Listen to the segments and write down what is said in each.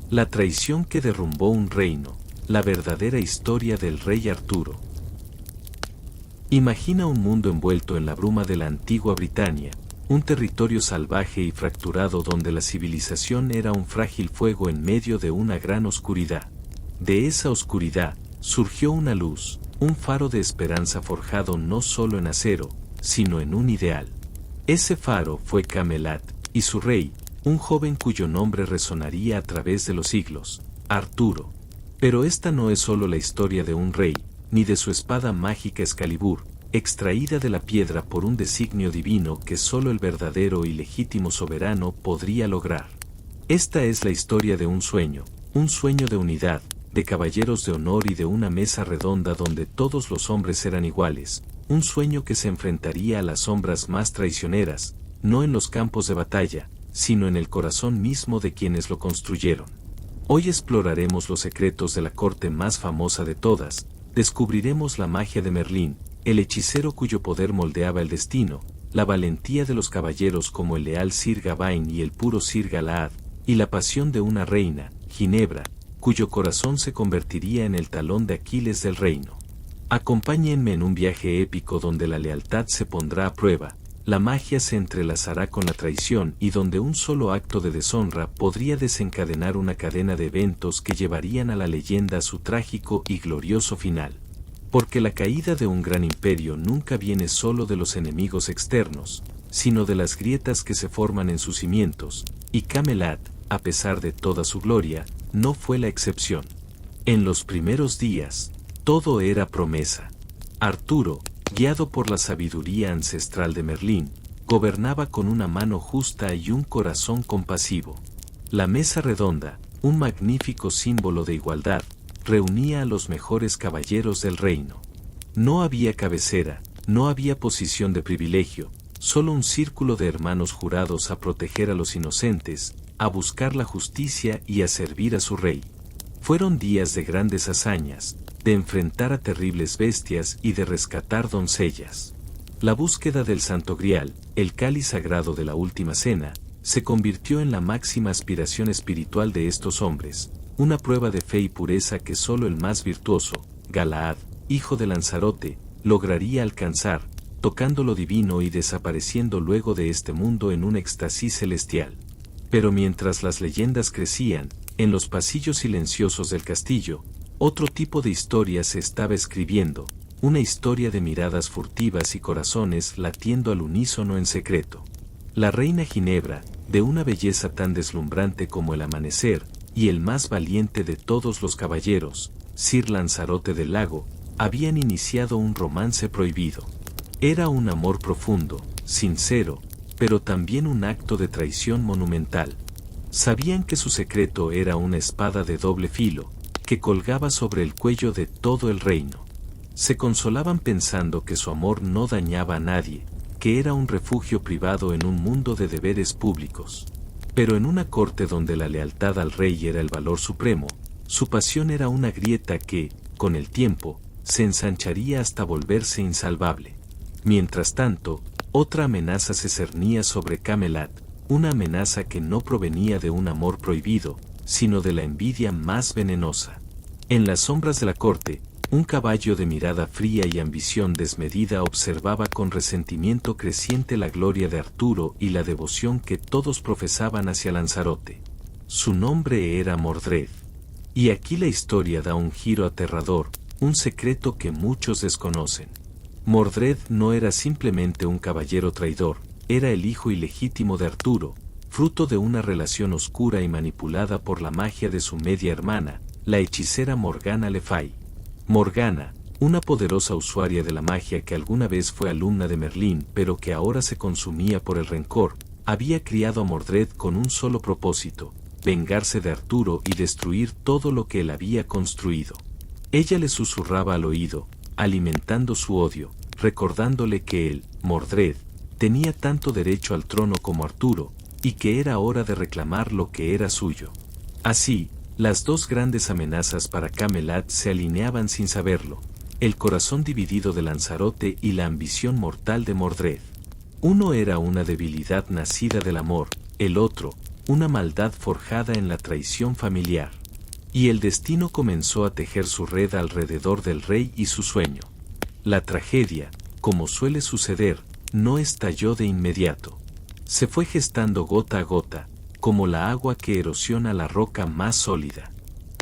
La traición que derrumbó un reino, la verdadera historia del rey Arturo. Imagina un mundo envuelto en la bruma de la antigua Britania, un territorio salvaje y fracturado donde la civilización era un frágil fuego en medio de una gran oscuridad. De esa oscuridad, surgió una luz, un faro de esperanza forjado no solo en acero, sino en un ideal. Ese faro fue Camelot, y su rey, un joven cuyo nombre resonaría a través de los siglos, Arturo. Pero esta no es solo la historia de un rey, ni de su espada mágica Excalibur, extraída de la piedra por un designio divino que solo el verdadero y legítimo soberano podría lograr. Esta es la historia de un sueño de unidad, de caballeros de honor y de una mesa redonda donde todos los hombres eran iguales, un sueño que se enfrentaría a las sombras más traicioneras, no en los campos de batalla, sino en el corazón mismo de quienes lo construyeron. Hoy exploraremos los secretos de la corte más famosa de todas, descubriremos la magia de Merlín, el hechicero cuyo poder moldeaba el destino, la valentía de los caballeros como el leal Sir Gawain y el puro Sir Galahad, y la pasión de una reina, Ginebra, cuyo corazón se convertiría en el talón de Aquiles del reino. Acompáñenme en un viaje épico donde la lealtad se pondrá a prueba, la magia se entrelazará con la traición y donde un solo acto de deshonra podría desencadenar una cadena de eventos que llevarían a la leyenda a su trágico y glorioso final. Porque la caída de un gran imperio nunca viene solo de los enemigos externos, sino de las grietas que se forman en sus cimientos, y Camelot, a pesar de toda su gloria, no fue la excepción. En los primeros días, todo era promesa. Arturo, guiado por la sabiduría ancestral de Merlín, gobernaba con una mano justa y un corazón compasivo. La mesa redonda, un magnífico símbolo de igualdad, reunía a los mejores caballeros del reino. No había cabecera, no había posición de privilegio, solo un círculo de hermanos jurados a proteger a los inocentes, a buscar la justicia y a servir a su rey. Fueron días de grandes hazañas, de enfrentar a terribles bestias y de rescatar doncellas. La búsqueda del Santo Grial, el cáliz sagrado de la última cena, se convirtió en la máxima aspiración espiritual de estos hombres, una prueba de fe y pureza que solo el más virtuoso, Galahad, hijo de Lanzarote, lograría alcanzar, tocando lo divino y desapareciendo luego de este mundo en un éxtasis celestial. Pero mientras las leyendas crecían, en los pasillos silenciosos del castillo, otro tipo de historia se estaba escribiendo, una historia de miradas furtivas y corazones latiendo al unísono en secreto. La reina Ginebra, de una belleza tan deslumbrante como el amanecer, y el más valiente de todos los caballeros, Sir Lanzarote del Lago, habían iniciado un romance prohibido. Era un amor profundo, sincero, pero también un acto de traición monumental. Sabían que su secreto era una espada de doble filo, que colgaba sobre el cuello de todo el reino. Se consolaban pensando que su amor no dañaba a nadie, que era un refugio privado en un mundo de deberes públicos. Pero en una corte donde la lealtad al rey era el valor supremo, su pasión era una grieta que, con el tiempo, se ensancharía hasta volverse insalvable. Mientras tanto, otra amenaza se cernía sobre Camelot, una amenaza que no provenía de un amor prohibido, sino de la envidia más venenosa. En las sombras de la corte, un caballo de mirada fría y ambición desmedida observaba con resentimiento creciente la gloria de Arturo y la devoción que todos profesaban hacia Lanzarote. Su nombre era Mordred. Y aquí la historia da un giro aterrador, un secreto que muchos desconocen. Mordred no era simplemente un caballero traidor, era el hijo ilegítimo de Arturo, fruto de una relación oscura y manipulada por la magia de su media hermana, la hechicera Morgana Le Fay. Morgana, una poderosa usuaria de la magia que alguna vez fue alumna de Merlín pero que ahora se consumía por el rencor, había criado a Mordred con un solo propósito, vengarse de Arturo y destruir todo lo que él había construido. Ella le susurraba al oído, alimentando su odio, recordándole que él, Mordred, tenía tanto derecho al trono como Arturo, y que era hora de reclamar lo que era suyo. Así, las dos grandes amenazas para Camelot se alineaban sin saberlo, el corazón dividido de Lanzarote y la ambición mortal de Mordred. Uno era una debilidad nacida del amor, el otro, una maldad forjada en la traición familiar. Y el destino comenzó a tejer su red alrededor del rey y su sueño. La tragedia, como suele suceder, no estalló de inmediato. Se fue gestando gota a gota, como la agua que erosiona la roca más sólida.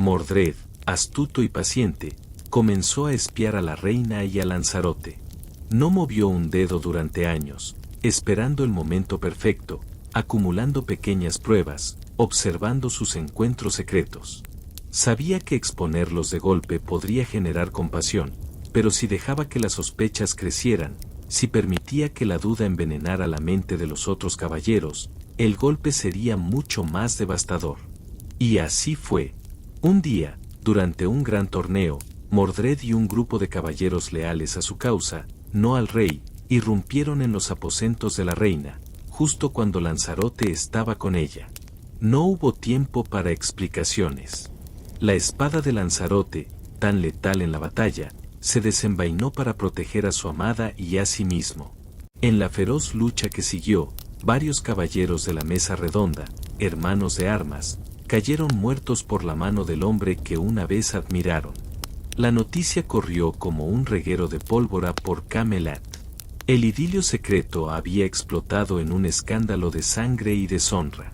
Mordred, astuto y paciente, comenzó a espiar a la reina y a Lanzarote. No movió un dedo durante años, esperando el momento perfecto, acumulando pequeñas pruebas, observando sus encuentros secretos. Sabía que exponerlos de golpe podría generar compasión, pero si dejaba que las sospechas crecieran, si permitía que la duda envenenara la mente de los otros caballeros, el golpe sería mucho más devastador. Y así fue. Un día, durante un gran torneo, Mordred y un grupo de caballeros leales a su causa, no al rey, irrumpieron en los aposentos de la reina, justo cuando Lanzarote estaba con ella. No hubo tiempo para explicaciones. La espada de Lanzarote, tan letal en la batalla, se desenvainó para proteger a su amada y a sí mismo. En la feroz lucha que siguió, varios caballeros de la mesa redonda, hermanos de armas, cayeron muertos por la mano del hombre que una vez admiraron. La noticia corrió como un reguero de pólvora por Camelot. El idilio secreto había explotado en un escándalo de sangre y deshonra.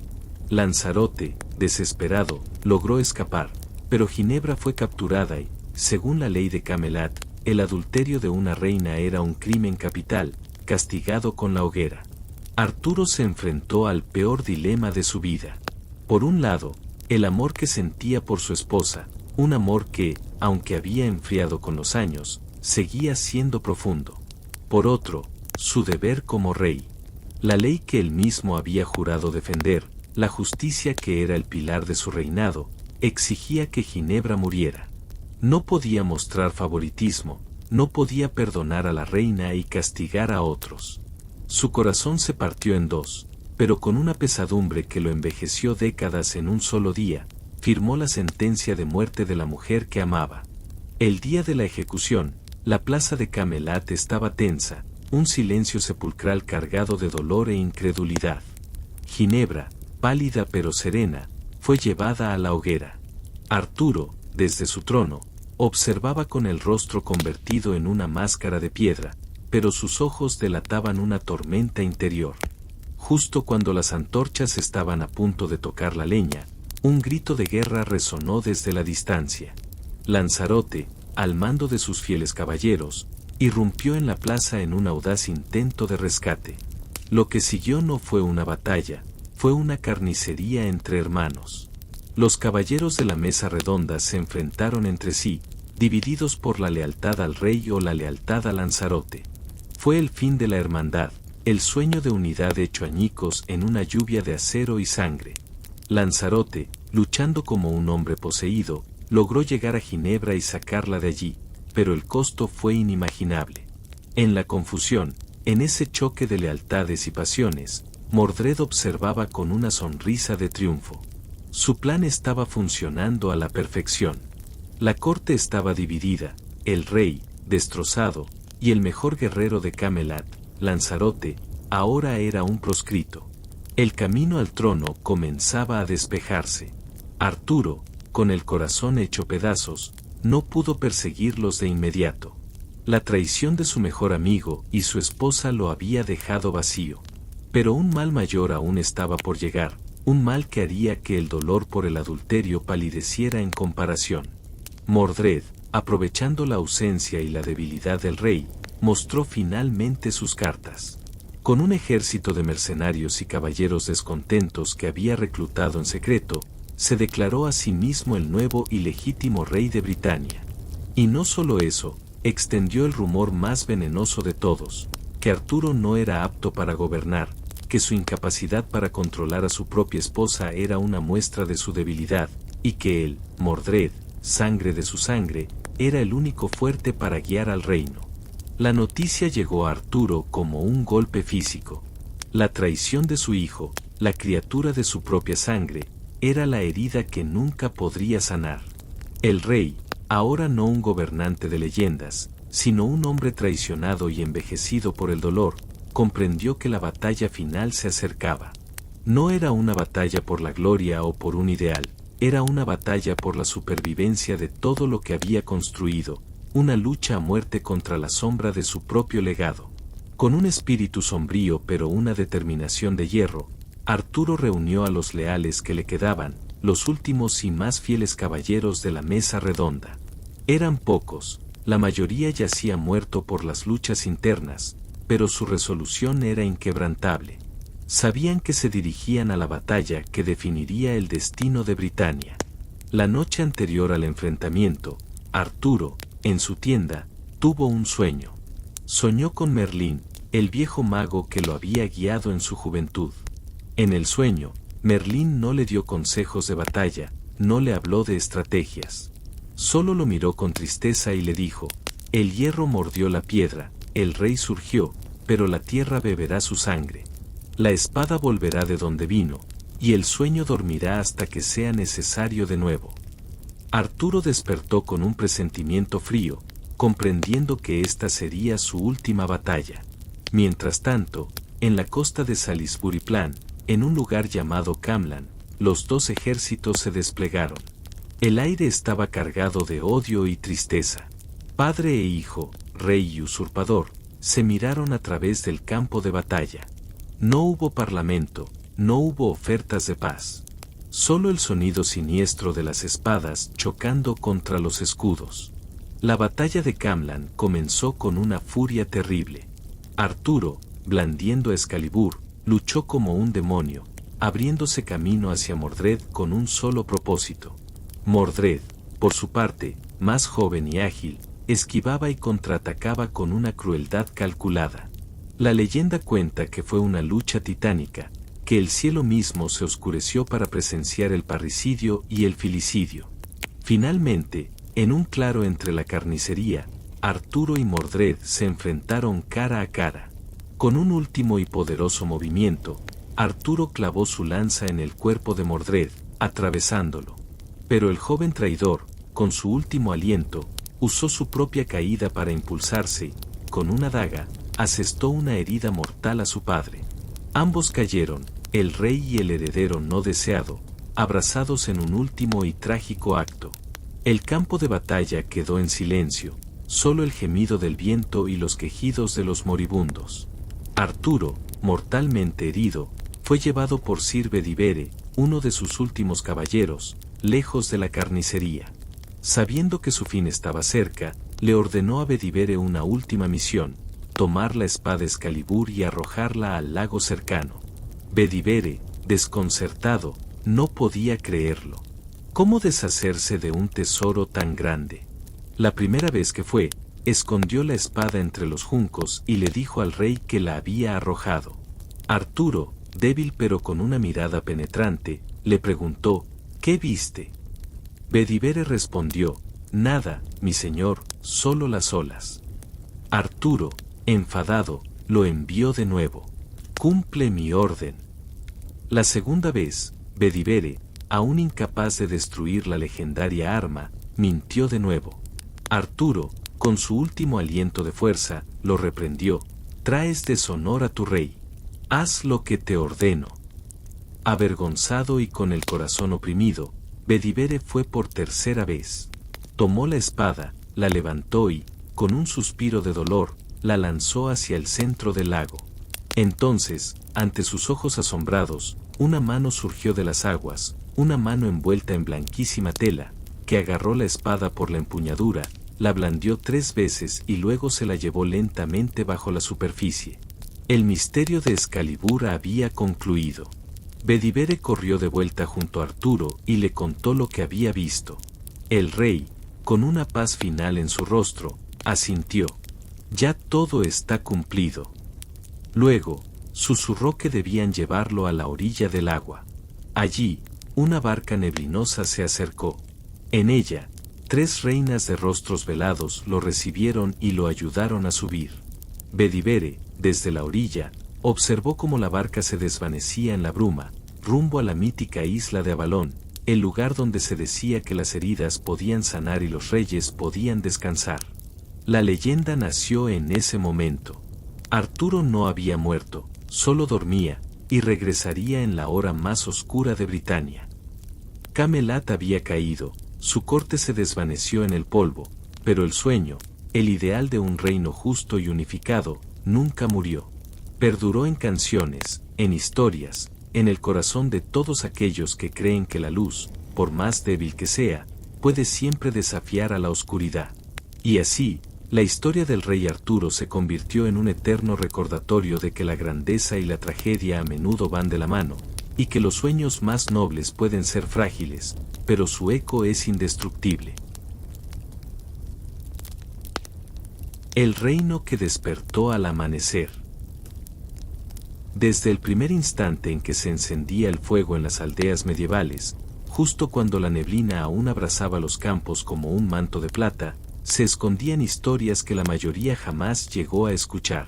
Lanzarote, desesperado, logró escapar, pero Ginebra fue capturada y, según la ley de Camelot, el adulterio de una reina era un crimen capital, castigado con la hoguera. Arturo se enfrentó al peor dilema de su vida. Por un lado, el amor que sentía por su esposa, un amor que, aunque había enfriado con los años, seguía siendo profundo. Por otro, su deber como rey. La ley que él mismo había jurado defender, la justicia que era el pilar de su reinado, exigía que Ginebra muriera. No podía mostrar favoritismo, no podía perdonar a la reina y castigar a otros. Su corazón se partió en dos, pero con una pesadumbre que lo envejeció décadas en un solo día, firmó la sentencia de muerte de la mujer que amaba. El día de la ejecución, la plaza de Camelot estaba tensa, un silencio sepulcral cargado de dolor e incredulidad. Ginebra, pálida pero serena, fue llevada a la hoguera. Arturo, desde su trono, observaba con el rostro convertido en una máscara de piedra, pero sus ojos delataban una tormenta interior. Justo cuando las antorchas estaban a punto de tocar la leña, un grito de guerra resonó desde la distancia. Lanzarote, al mando de sus fieles caballeros, irrumpió en la plaza en un audaz intento de rescate. Lo que siguió no fue una batalla, fue una carnicería entre hermanos. Los caballeros de la mesa redonda se enfrentaron entre sí, divididos por la lealtad al rey o la lealtad a Lanzarote. Fue el fin de la hermandad, el sueño de unidad hecho añicos en una lluvia de acero y sangre. Lanzarote, luchando como un hombre poseído, logró llegar a Ginebra y sacarla de allí, pero el costo fue inimaginable. En la confusión, en ese choque de lealtades y pasiones, Mordred observaba con una sonrisa de triunfo. Su plan estaba funcionando a la perfección. La corte estaba dividida, el rey, destrozado, y el mejor guerrero de Camelot, Lanzarote, ahora era un proscrito. El camino al trono comenzaba a despejarse. Arturo, con el corazón hecho pedazos, no pudo perseguirlos de inmediato. La traición de su mejor amigo y su esposa lo había dejado vacío. Pero un mal mayor aún estaba por llegar, un mal que haría que el dolor por el adulterio palideciera en comparación. Mordred, aprovechando la ausencia y la debilidad del rey, mostró finalmente sus cartas. Con un ejército de mercenarios y caballeros descontentos que había reclutado en secreto, se declaró a sí mismo el nuevo y legítimo rey de Britania. Y no solo eso, extendió el rumor más venenoso de todos, que Arturo no era apto para gobernar, que su incapacidad para controlar a su propia esposa era una muestra de su debilidad, y que él, Mordred, sangre de su sangre, era el único fuerte para guiar al reino. La noticia llegó a Arturo como un golpe físico. La traición de su hijo, la criatura de su propia sangre, era la herida que nunca podría sanar. El rey, ahora no un gobernante de leyendas, sino un hombre traicionado y envejecido por el dolor, comprendió que la batalla final se acercaba. No era una batalla por la gloria o por un ideal, era una batalla por la supervivencia de todo lo que había construido, una lucha a muerte contra la sombra de su propio legado. Con un espíritu sombrío pero una determinación de hierro, Arturo reunió a los leales que le quedaban, los últimos y más fieles caballeros de la mesa redonda. Eran pocos, la mayoría yacía muerto por las luchas internas, pero su resolución era inquebrantable. Sabían que se dirigían a la batalla que definiría el destino de Britania. La noche anterior al enfrentamiento, Arturo, en su tienda, tuvo un sueño. Soñó con Merlín, el viejo mago que lo había guiado en su juventud. En el sueño, Merlín no le dio consejos de batalla, no le habló de estrategias. Solo lo miró con tristeza y le dijo: el hierro mordió la piedra, el rey surgió, pero la tierra beberá su sangre. La espada volverá de donde vino, y el sueño dormirá hasta que sea necesario de nuevo. Arturo despertó con un presentimiento frío, comprendiendo que esta sería su última batalla. Mientras tanto, en la costa de Salisbury Plain, en un lugar llamado Camlan, los dos ejércitos se desplegaron. El aire estaba cargado de odio y tristeza. Padre e hijo, rey y usurpador, se miraron a través del campo de batalla. No hubo parlamento, no hubo ofertas de paz. Solo el sonido siniestro de las espadas chocando contra los escudos. La batalla de Camlan comenzó con una furia terrible. Arturo, blandiendo Excalibur, luchó como un demonio, abriéndose camino hacia Mordred con un solo propósito. Mordred, por su parte, más joven y ágil, esquivaba y contraatacaba con una crueldad calculada. La leyenda cuenta que fue una lucha titánica, que el cielo mismo se oscureció para presenciar el parricidio y el filicidio. Finalmente, en un claro entre la carnicería, Arturo y Mordred se enfrentaron cara a cara. Con un último y poderoso movimiento, Arturo clavó su lanza en el cuerpo de Mordred, atravesándolo. Pero el joven traidor, con su último aliento, usó su propia caída para impulsarse, con una daga, asestó una herida mortal a su padre. Ambos cayeron, el rey y el heredero no deseado, abrazados en un último y trágico acto. El campo de batalla quedó en silencio, solo el gemido del viento y los quejidos de los moribundos. Arturo, mortalmente herido, fue llevado por Sir Bedivere, uno de sus últimos caballeros, lejos de la carnicería. Sabiendo que su fin estaba cerca, le ordenó a Bedivere una última misión: tomar la espada Excalibur y arrojarla al lago cercano. Bedivere, desconcertado, no podía creerlo. ¿Cómo deshacerse de un tesoro tan grande? La primera vez que fue, escondió la espada entre los juncos y le dijo al rey que la había arrojado. Arturo, débil pero con una mirada penetrante, le preguntó: ¿qué viste? Bedivere respondió: nada, mi señor, solo las olas. Arturo, enfadado, lo envió de nuevo. Cumple mi orden. La segunda vez, Bedivere, aún incapaz de destruir la legendaria arma, mintió de nuevo. Arturo, con su último aliento de fuerza, lo reprendió: traes deshonor a tu rey. Haz lo que te ordeno. Avergonzado y con el corazón oprimido, Bedivere fue por tercera vez. Tomó la espada, la levantó y, con un suspiro de dolor, la lanzó hacia el centro del lago. Entonces, ante sus ojos asombrados, una mano surgió de las aguas, una mano envuelta en blanquísima tela, que agarró la espada por la empuñadura, la blandió 3 veces y luego se la llevó lentamente bajo la superficie. El misterio de Excalibur había concluido. Bedivere corrió de vuelta junto a Arturo y le contó lo que había visto. El rey, con una paz final en su rostro, asintió: ya todo está cumplido. Luego, susurró que debían llevarlo a la orilla del agua. Allí, una barca neblinosa se acercó. En ella, 3 reinas de rostros velados lo recibieron y lo ayudaron a subir. Bedivere, desde la orilla, observó cómo la barca se desvanecía en la bruma, rumbo a la mítica isla de Avalón, el lugar donde se decía que las heridas podían sanar y los reyes podían descansar. La leyenda nació en ese momento. Arturo no había muerto, solo dormía, y regresaría en la hora más oscura de Britania. Camelot había caído, su corte se desvaneció en el polvo, pero el sueño, el ideal de un reino justo y unificado, nunca murió. Perduró en canciones, en historias, en el corazón de todos aquellos que creen que la luz, por más débil que sea, puede siempre desafiar a la oscuridad. Y así, la historia del rey Arturo se convirtió en un eterno recordatorio de que la grandeza y la tragedia a menudo van de la mano, y que los sueños más nobles pueden ser frágiles, pero su eco es indestructible. El reino que despertó al amanecer. Desde el primer instante en que se encendía el fuego en las aldeas medievales, justo cuando la neblina aún abrazaba los campos como un manto de plata, se escondían historias que la mayoría jamás llegó a escuchar.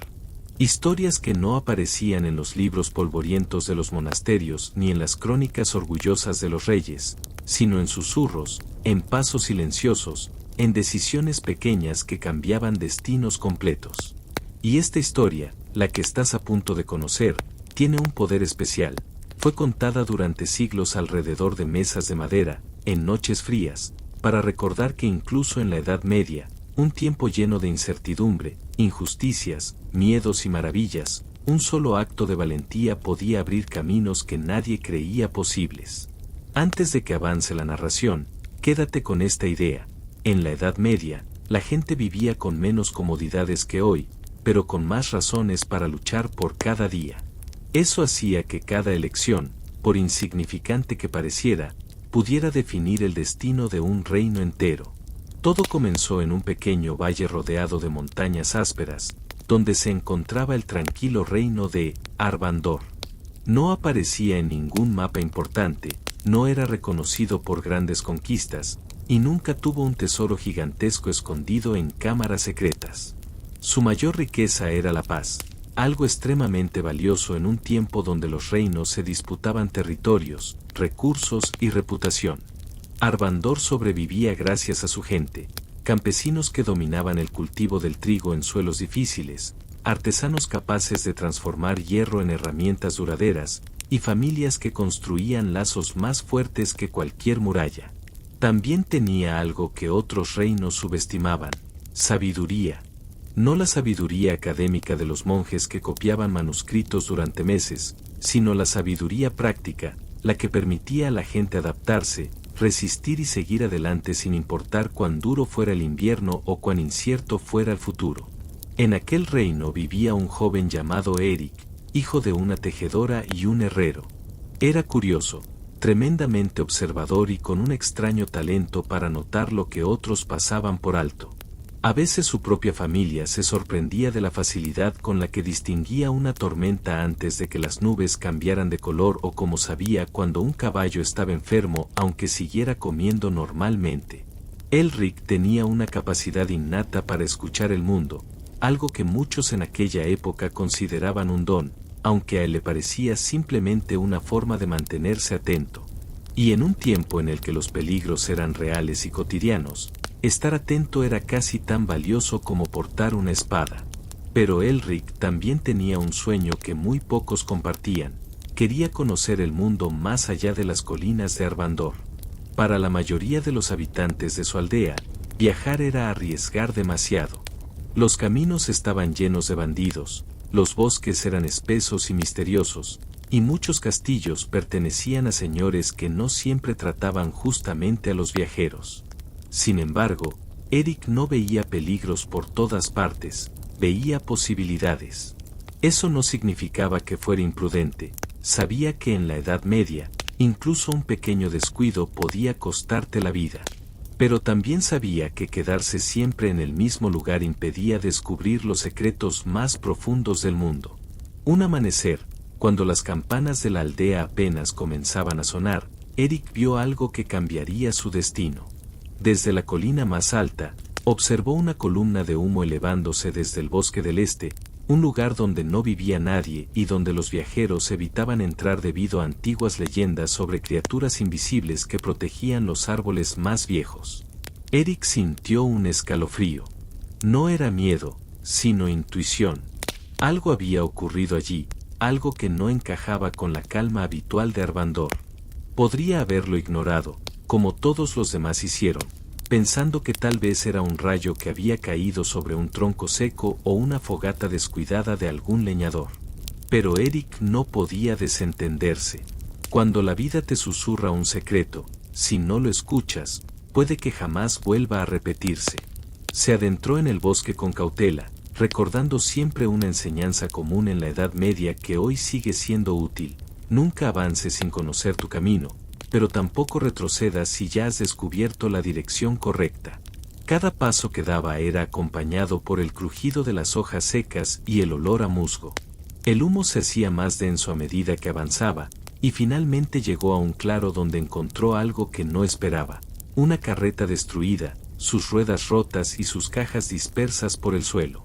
Historias que no aparecían en los libros polvorientos de los monasterios ni en las crónicas orgullosas de los reyes, sino en susurros, en pasos silenciosos, en decisiones pequeñas que cambiaban destinos completos. Y esta historia, la que estás a punto de conocer, tiene un poder especial. Fue contada durante siglos alrededor de mesas de madera, en noches frías, para recordar que incluso en la Edad Media, un tiempo lleno de incertidumbre, injusticias, miedos y maravillas, un solo acto de valentía podía abrir caminos que nadie creía posibles. Antes de que avance la narración, quédate con esta idea. En la Edad Media, la gente vivía con menos comodidades que hoy, pero con más razones para luchar por cada día. Eso hacía que cada elección, por insignificante que pareciera, pudiera definir el destino de un reino entero. Todo comenzó en un pequeño valle rodeado de montañas ásperas, donde se encontraba el tranquilo reino de Arvandor. No aparecía en ningún mapa importante, no era reconocido por grandes conquistas, y nunca tuvo un tesoro gigantesco escondido en cámaras secretas. Su mayor riqueza era la paz, algo extremadamente valioso en un tiempo donde los reinos se disputaban territorios, recursos y reputación. Arvandor sobrevivía gracias a su gente, campesinos que dominaban el cultivo del trigo en suelos difíciles, artesanos capaces de transformar hierro en herramientas duraderas, y familias que construían lazos más fuertes que cualquier muralla. También tenía algo que otros reinos subestimaban: sabiduría. No la sabiduría académica de los monjes que copiaban manuscritos durante meses, sino la sabiduría práctica, la que permitía a la gente adaptarse, resistir y seguir adelante sin importar cuán duro fuera el invierno o cuán incierto fuera el futuro. En aquel reino vivía un joven llamado Eric, hijo de una tejedora y un herrero. Era curioso, tremendamente observador y con un extraño talento para notar lo que otros pasaban por alto. A veces su propia familia se sorprendía de la facilidad con la que distinguía una tormenta antes de que las nubes cambiaran de color o como sabía cuando un caballo estaba enfermo aunque siguiera comiendo normalmente. Elric tenía una capacidad innata para escuchar el mundo, algo que muchos en aquella época consideraban un don, aunque a él le parecía simplemente una forma de mantenerse atento. Y en un tiempo en el que los peligros eran reales y cotidianos, estar atento era casi tan valioso como portar una espada. Pero Elric también tenía un sueño que muy pocos compartían: quería conocer el mundo más allá de las colinas de Arvandor. Para la mayoría de los habitantes de su aldea, viajar era arriesgar demasiado. Los caminos estaban llenos de bandidos, los bosques eran espesos y misteriosos, y muchos castillos pertenecían a señores que no siempre trataban justamente a los viajeros. Sin embargo, Eric no veía peligros por todas partes, veía posibilidades. Eso no significaba que fuera imprudente, sabía que en la Edad Media, incluso un pequeño descuido podía costarte la vida. Pero también sabía que quedarse siempre en el mismo lugar impedía descubrir los secretos más profundos del mundo. Un amanecer, cuando las campanas de la aldea apenas comenzaban a sonar, Eric vio algo que cambiaría su destino. Desde la colina más alta, observó una columna de humo elevándose desde el bosque del este, un lugar donde no vivía nadie y donde los viajeros evitaban entrar debido a antiguas leyendas sobre criaturas invisibles que protegían los árboles más viejos. Eric sintió un escalofrío. No era miedo, sino intuición. Algo había ocurrido allí, algo que no encajaba con la calma habitual de Arvandor. Podría haberlo ignorado, como todos los demás hicieron, pensando que tal vez era un rayo que había caído sobre un tronco seco o una fogata descuidada de algún leñador. Pero Eric no podía desentenderse. Cuando la vida te susurra un secreto, si no lo escuchas, puede que jamás vuelva a repetirse. Se adentró en el bosque con cautela, recordando siempre una enseñanza común en la Edad Media que hoy sigue siendo útil: nunca avances sin conocer tu camino, pero tampoco retrocedas si ya has descubierto la dirección correcta. Cada paso que daba era acompañado por el crujido de las hojas secas y el olor a musgo. El humo se hacía más denso a medida que avanzaba, y finalmente llegó a un claro donde encontró algo que no esperaba: una carreta destruida, sus ruedas rotas y sus cajas dispersas por el suelo.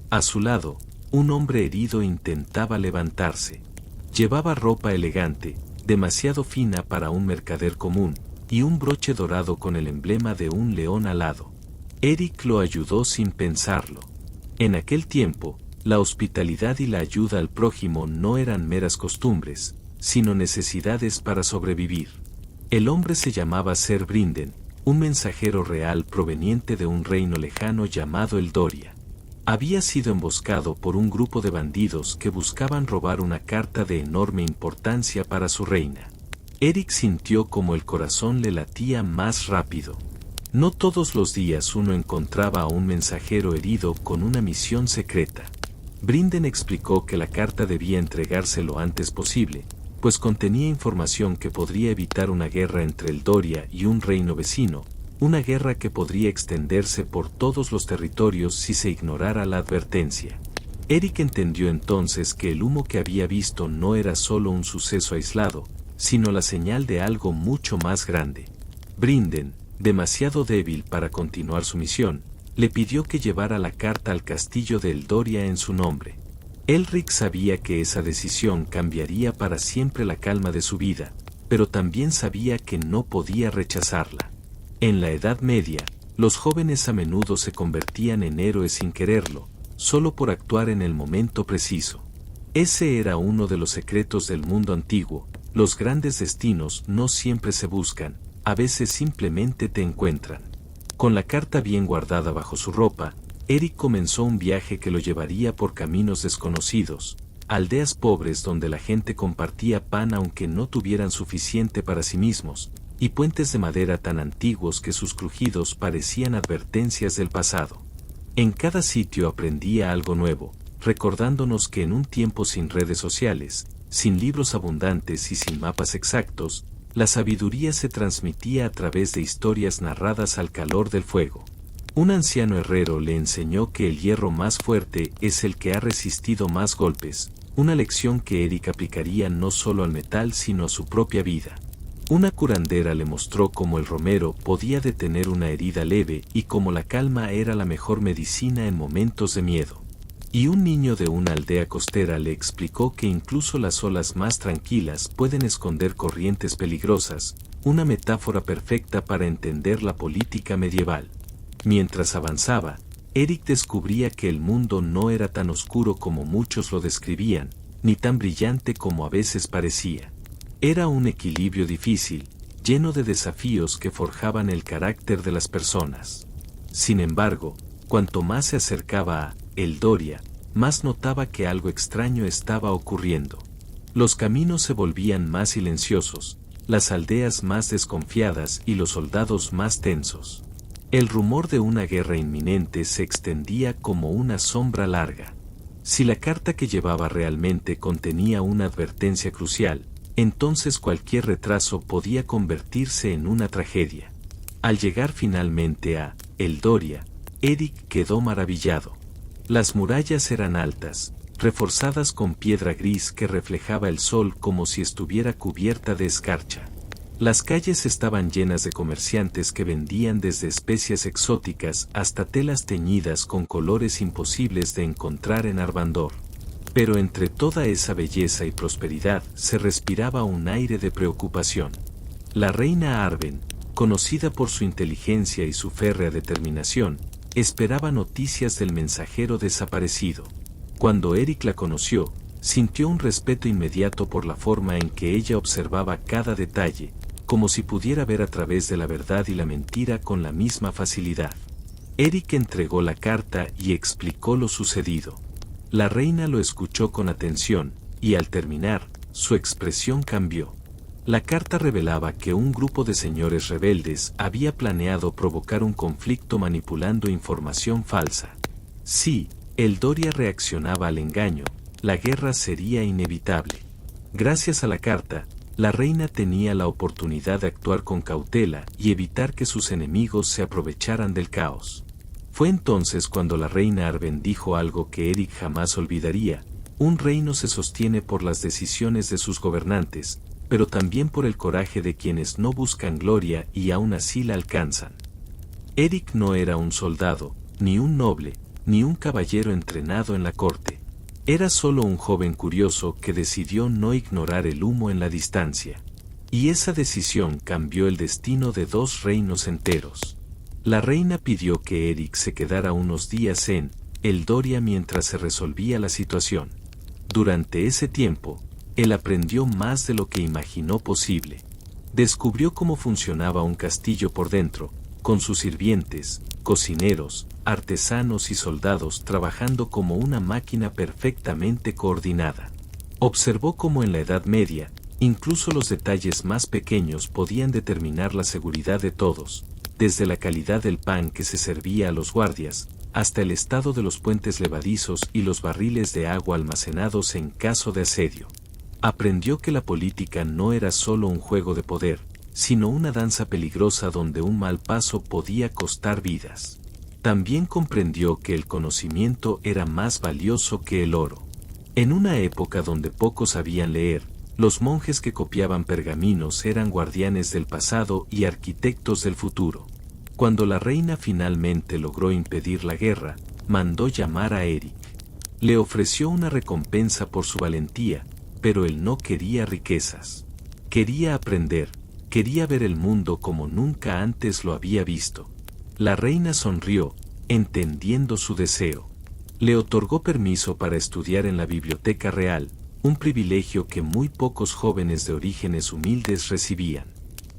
A su lado, un hombre herido intentaba levantarse. Llevaba ropa elegante, demasiado fina para un mercader común, y un broche dorado con el emblema de un león alado. Eric lo ayudó sin pensarlo. En aquel tiempo, la hospitalidad y la ayuda al prójimo no eran meras costumbres, sino necesidades para sobrevivir. El hombre se llamaba Ser Brinden, un mensajero real proveniente de un reino lejano llamado Eldoria. Había sido emboscado por un grupo de bandidos que buscaban robar una carta de enorme importancia para su reina. Eric sintió como el corazón le latía más rápido. No todos los días uno encontraba a un mensajero herido con una misión secreta. Brinden explicó que la carta debía entregarse lo antes posible, pues contenía información que podría evitar una guerra entre Eldoria y un reino vecino, una guerra que podría extenderse por todos los territorios si se ignorara la advertencia. Eric entendió entonces que el humo que había visto no era solo un suceso aislado, sino la señal de algo mucho más grande. Brinden, demasiado débil para continuar su misión, le pidió que llevara la carta al castillo de Eldoria en su nombre. Elric sabía que esa decisión cambiaría para siempre la calma de su vida, pero también sabía que no podía rechazarla. En la Edad Media, los jóvenes a menudo se convertían en héroes sin quererlo, solo por actuar en el momento preciso. Ese era uno de los secretos del mundo antiguo: los grandes destinos no siempre se buscan, a veces simplemente te encuentran. Con la carta bien guardada bajo su ropa, Eric comenzó un viaje que lo llevaría por caminos desconocidos, aldeas pobres donde la gente compartía pan aunque no tuvieran suficiente para sí mismos, y puentes de madera tan antiguos que sus crujidos parecían advertencias del pasado. En cada sitio aprendía algo nuevo, recordándonos que en un tiempo sin redes sociales, sin libros abundantes y sin mapas exactos, la sabiduría se transmitía a través de historias narradas al calor del fuego. Un anciano herrero le enseñó que el hierro más fuerte es el que ha resistido más golpes, una lección que Eric aplicaría no solo al metal sino a su propia vida. Una curandera le mostró cómo el romero podía detener una herida leve y cómo la calma era la mejor medicina en momentos de miedo. Y un niño de una aldea costera le explicó que incluso las olas más tranquilas pueden esconder corrientes peligrosas, una metáfora perfecta para entender la política medieval. Mientras avanzaba, Eric descubría que el mundo no era tan oscuro como muchos lo describían, ni tan brillante como a veces parecía. Era un equilibrio difícil, lleno de desafíos que forjaban el carácter de las personas. Sin embargo, cuanto más se acercaba a Eldoria, más notaba que algo extraño estaba ocurriendo. Los caminos se volvían más silenciosos, las aldeas más desconfiadas y los soldados más tensos. El rumor de una guerra inminente se extendía como una sombra larga. Si la carta que llevaba realmente contenía una advertencia crucial, entonces cualquier retraso podía convertirse en una tragedia. Al llegar finalmente a Eldoria, Eric quedó maravillado. Las murallas eran altas, reforzadas con piedra gris que reflejaba el sol como si estuviera cubierta de escarcha. Las calles estaban llenas de comerciantes que vendían desde especias exóticas hasta telas teñidas con colores imposibles de encontrar en Arvandor. Pero entre toda esa belleza y prosperidad se respiraba un aire de preocupación. La reina Arwen, conocida por su inteligencia y su férrea determinación, esperaba noticias del mensajero desaparecido. Cuando Eric la conoció, Sintió un respeto inmediato por la forma en que ella observaba cada detalle, como si pudiera ver a través de la verdad y la mentira con la misma facilidad. Eric entregó la carta y explicó lo sucedido. La reina lo escuchó con atención, y al terminar, su expresión cambió. La carta revelaba que un grupo de señores rebeldes había planeado provocar un conflicto manipulando información falsa. Si el Doria reaccionaba al engaño, la guerra sería inevitable. Gracias a la carta, la reina tenía la oportunidad de actuar con cautela y evitar que sus enemigos se aprovecharan del caos. Fue entonces cuando la reina Arwen dijo algo que Eric jamás olvidaría: un reino se sostiene por las decisiones de sus gobernantes, pero también por el coraje de quienes no buscan gloria y aún así la alcanzan. Eric no era un soldado, ni un noble, ni un caballero entrenado en la corte. Era solo un joven curioso que decidió no ignorar el humo en la distancia. Y esa decisión cambió el destino de 2 reinos enteros. La reina pidió que Eric se quedara unos días en el Doria mientras se resolvía la situación. Durante ese tiempo, él aprendió más de lo que imaginó posible. Descubrió cómo funcionaba un castillo por dentro, con sus sirvientes, cocineros, artesanos y soldados trabajando como una máquina perfectamente coordinada. Observó cómo en la Edad Media, incluso los detalles más pequeños podían determinar la seguridad de todos, desde la calidad del pan que se servía a los guardias, hasta el estado de los puentes levadizos y los barriles de agua almacenados en caso de asedio. Aprendió que la política no era solo un juego de poder, sino una danza peligrosa donde un mal paso podía costar vidas. También comprendió que el conocimiento era más valioso que el oro. En una época donde pocos sabían leer, los monjes que copiaban pergaminos eran guardianes del pasado y arquitectos del futuro. Cuando la reina finalmente logró impedir la guerra, mandó llamar a Eric. Le ofreció una recompensa por su valentía, pero él no quería riquezas. Quería aprender, quería ver el mundo como nunca antes lo había visto. La reina sonrió, entendiendo su deseo. Le otorgó permiso para estudiar en la biblioteca real, un privilegio que muy pocos jóvenes de orígenes humildes recibían.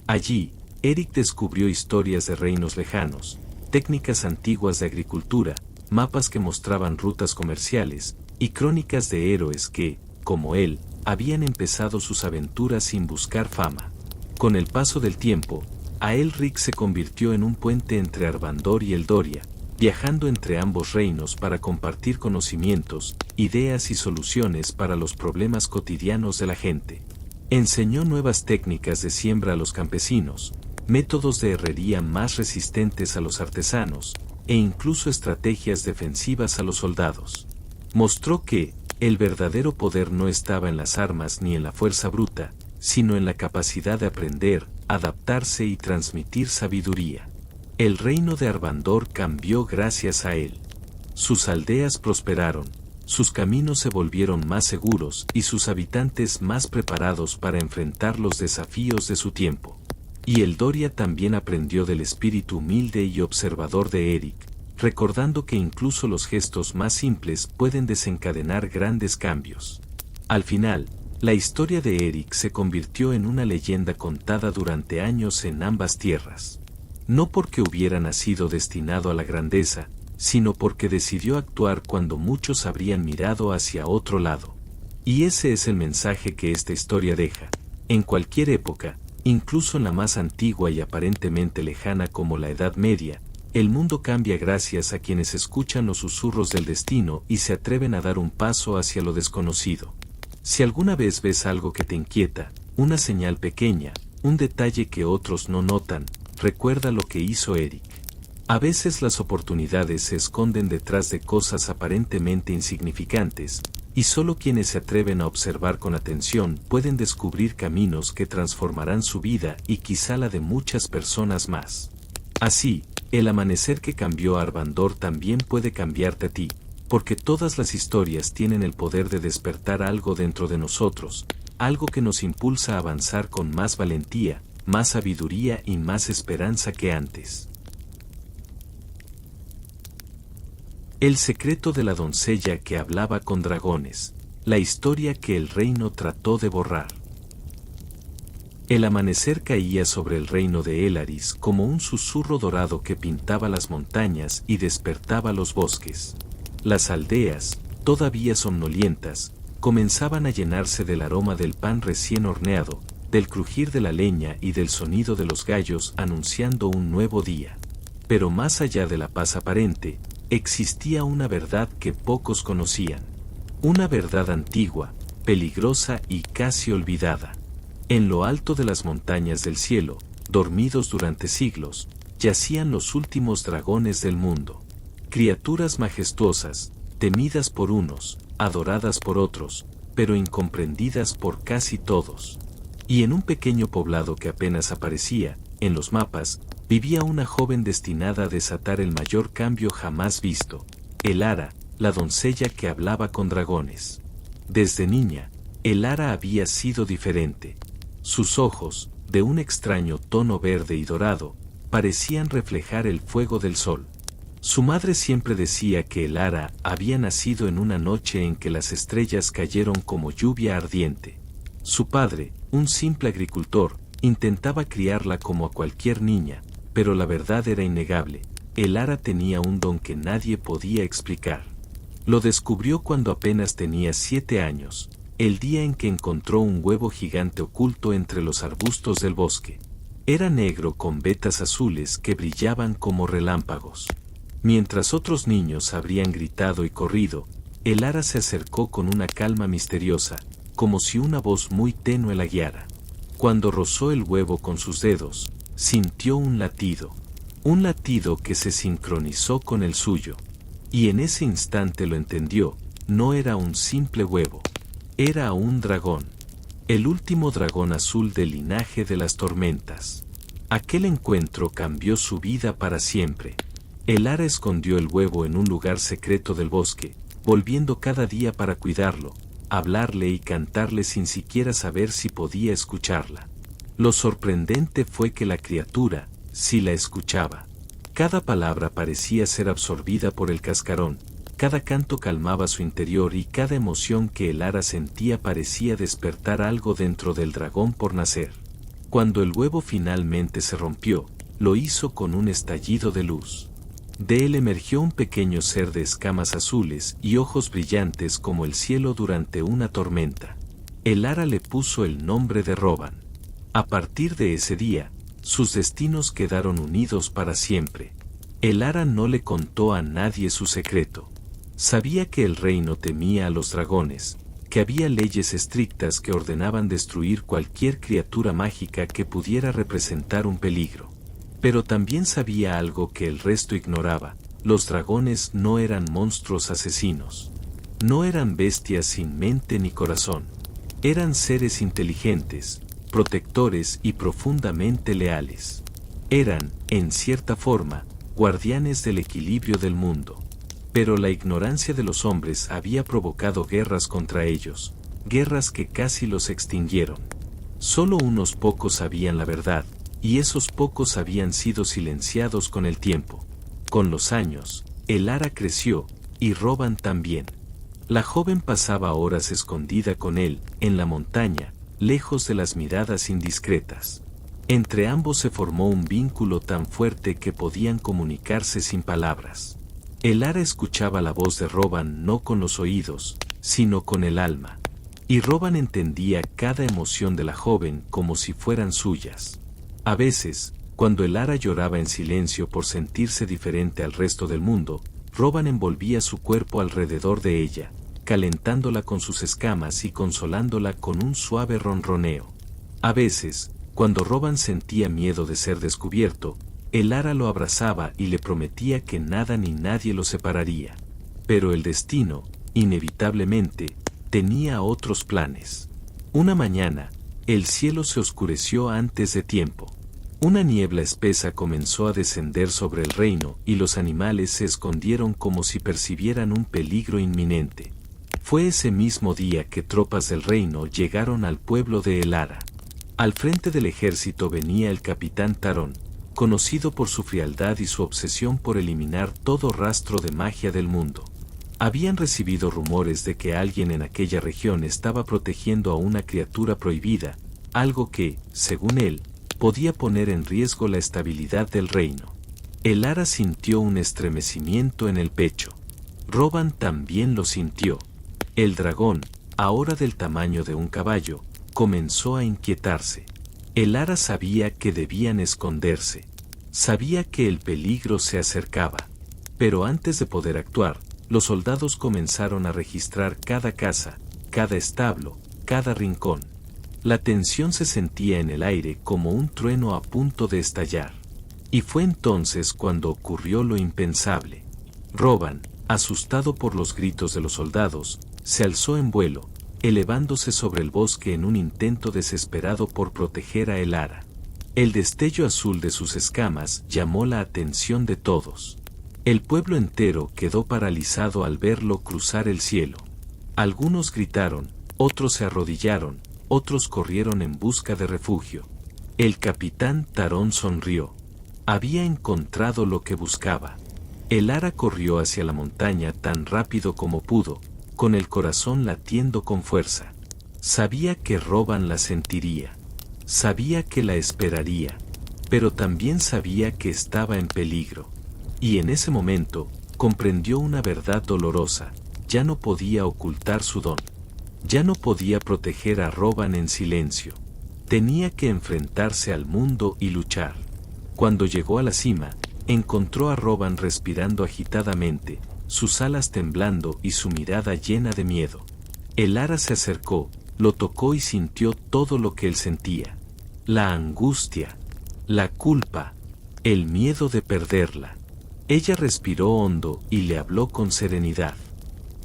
Allí, Eric descubrió historias de reinos lejanos, técnicas antiguas de agricultura, mapas que mostraban rutas comerciales, y crónicas de héroes que, como él, habían empezado sus aventuras sin buscar fama. Con el paso del tiempo, Aelric se convirtió en un puente entre Arvandor y el Doria, viajando entre ambos reinos para compartir conocimientos, ideas y soluciones para los problemas cotidianos de la gente. Enseñó nuevas técnicas de siembra a los campesinos, métodos de herrería más resistentes a los artesanos, e incluso estrategias defensivas a los soldados. Mostró que el verdadero poder no estaba en las armas ni en la fuerza bruta, sino en la capacidad de aprender, adaptarse y transmitir sabiduría. El reino de Arvandor cambió gracias a él. Sus aldeas prosperaron, sus caminos se volvieron más seguros y sus habitantes más preparados para enfrentar los desafíos de su tiempo. Y el Doria también aprendió del espíritu humilde y observador de Eric, recordando que incluso los gestos más simples pueden desencadenar grandes cambios. Al final, la historia de Eric se convirtió en una leyenda contada durante años en ambas tierras. No porque hubiera nacido destinado a la grandeza, sino porque decidió actuar cuando muchos habrían mirado hacia otro lado. Y ese es el mensaje que esta historia deja. En cualquier época, incluso en la más antigua y aparentemente lejana como la Edad Media, el mundo cambia gracias a quienes escuchan los susurros del destino y se atreven a dar un paso hacia lo desconocido. Si alguna vez ves algo que te inquieta, una señal pequeña, un detalle que otros no notan, recuerda lo que hizo Eric. A veces las oportunidades se esconden detrás de cosas aparentemente insignificantes, y solo quienes se atreven a observar con atención pueden descubrir caminos que transformarán su vida y quizá la de muchas personas más. Así, el amanecer que cambió a Arvandor también puede cambiarte a ti, porque todas las historias tienen el poder de despertar algo dentro de nosotros, algo que nos impulsa a avanzar con más valentía, más sabiduría y más esperanza que antes. El secreto de la doncella que hablaba con dragones. la historia que el reino trató de borrar. El amanecer caía sobre el reino de Elaris como un susurro dorado que pintaba las montañas y despertaba los bosques. Las aldeas, todavía somnolientas, comenzaban a llenarse del aroma del pan recién horneado, del crujir de la leña y del sonido de los gallos anunciando un nuevo día. Pero más allá de la paz aparente, existía una verdad que pocos conocían. Una verdad antigua, peligrosa y casi olvidada. En lo alto de las montañas del cielo, dormidos durante siglos, yacían los últimos dragones del mundo. Criaturas majestuosas, temidas por unos, adoradas por otros, pero incomprendidas por casi todos. Y en un pequeño poblado que apenas aparecía, en los mapas, vivía una joven destinada a desatar el mayor cambio jamás visto, Elara, la doncella que hablaba con dragones. Desde niña, Elara había sido diferente. Sus ojos, de un extraño tono verde y dorado, parecían reflejar el fuego del sol. Su madre siempre decía que Elara había nacido en una noche en que las estrellas cayeron como lluvia ardiente. Su padre, un simple agricultor, intentaba criarla como a cualquier niña, pero la verdad era innegable: Elara tenía un don que nadie podía explicar. Lo descubrió cuando apenas tenía 7 años, el día en que encontró un huevo gigante oculto entre los arbustos del bosque. Era negro con vetas azules que brillaban como relámpagos. Mientras otros niños habrían gritado y corrido, Elara se acercó con una calma misteriosa, como si una voz muy tenue la guiara. Cuando rozó el huevo con sus dedos, sintió un latido que se sincronizó con el suyo. Y en ese instante lo entendió: no era un simple huevo, era un dragón. El último dragón azul del linaje de las tormentas. Aquel encuentro cambió su vida para siempre. Elara escondió el huevo en un lugar secreto del bosque, volviendo cada día para cuidarlo, hablarle y cantarle sin siquiera saber si podía escucharla. Lo sorprendente fue que la criatura sí la escuchaba. Cada palabra parecía ser absorbida por el cascarón, cada canto calmaba su interior y cada emoción que Elara sentía parecía despertar algo dentro del dragón por nacer. Cuando el huevo finalmente se rompió, lo hizo con un estallido de luz. De él emergió un pequeño ser de escamas azules y ojos brillantes como el cielo durante una tormenta. Elara le puso el nombre de Roban. A partir de ese día, sus destinos quedaron unidos para siempre. Elara no le contó a nadie su secreto. Sabía que el reino temía a los dragones, que había leyes estrictas que ordenaban destruir cualquier criatura mágica que pudiera representar un peligro. Pero también sabía algo que el resto ignoraba: los dragones no eran monstruos asesinos. No eran bestias sin mente ni corazón. Eran seres inteligentes, protectores y profundamente leales. Eran, en cierta forma, guardianes del equilibrio del mundo. Pero la ignorancia de los hombres había provocado guerras contra ellos, guerras que casi los extinguieron. Solo unos pocos sabían la verdad, y esos pocos habían sido silenciados con el tiempo. Con los años, Elara creció, y Roban también. La joven pasaba horas escondida con él, en la montaña, lejos de las miradas indiscretas. Entre ambos se formó un vínculo tan fuerte que podían comunicarse sin palabras. Elara escuchaba la voz de Roban no con los oídos, sino con el alma. Y Roban entendía cada emoción de la joven como si fueran suyas. A veces, cuando Elara lloraba en silencio por sentirse diferente al resto del mundo, Roban envolvía su cuerpo alrededor de ella, calentándola con sus escamas y consolándola con un suave ronroneo. A veces, cuando Roban sentía miedo de ser descubierto, Elara lo abrazaba y le prometía que nada ni nadie lo separaría. Pero el destino, inevitablemente, tenía otros planes. Una mañana, el cielo se oscureció antes de tiempo. Una niebla espesa comenzó a descender sobre el reino y los animales se escondieron como si percibieran un peligro inminente. Fue ese mismo día que tropas del reino llegaron al pueblo de Elara. Al frente del ejército venía el capitán Tarón, conocido por su frialdad y su obsesión por eliminar todo rastro de magia del mundo. Habían recibido rumores de que alguien en aquella región estaba protegiendo a una criatura prohibida, algo que, según él, podía poner en riesgo la estabilidad del reino. Elara sintió un estremecimiento en el pecho. Roban también lo sintió. El dragón, ahora del tamaño de un caballo, comenzó a inquietarse. Elara sabía que debían esconderse. Sabía que el peligro se acercaba. Pero antes de poder actuar, los soldados comenzaron a registrar cada casa, cada establo, cada rincón. La tensión se sentía en el aire como un trueno a punto de estallar. Y fue entonces cuando ocurrió lo impensable. Roban, asustado por los gritos de los soldados, se alzó en vuelo, elevándose sobre el bosque en un intento desesperado por proteger a Elara. El destello azul de sus escamas llamó la atención de todos. El pueblo entero quedó paralizado al verlo cruzar el cielo. Algunos gritaron, otros se arrodillaron, otros corrieron en busca de refugio. El capitán Tarón sonrió. Había encontrado lo que buscaba. Elara corrió hacia la montaña tan rápido como pudo, con el corazón latiendo con fuerza. Sabía que Roban la sentiría. Sabía que la esperaría. Pero también sabía que estaba en peligro. Y en ese momento, comprendió una verdad dolorosa. Ya no podía ocultar su don. Ya no podía proteger a Roban en silencio. Tenía que enfrentarse al mundo y luchar. Cuando llegó a la cima, encontró a Roban respirando agitadamente, sus alas temblando y su mirada llena de miedo. Elara se acercó, lo tocó y sintió todo lo que él sentía. La angustia, la culpa, el miedo de perderla. Ella respiró hondo y le habló con serenidad.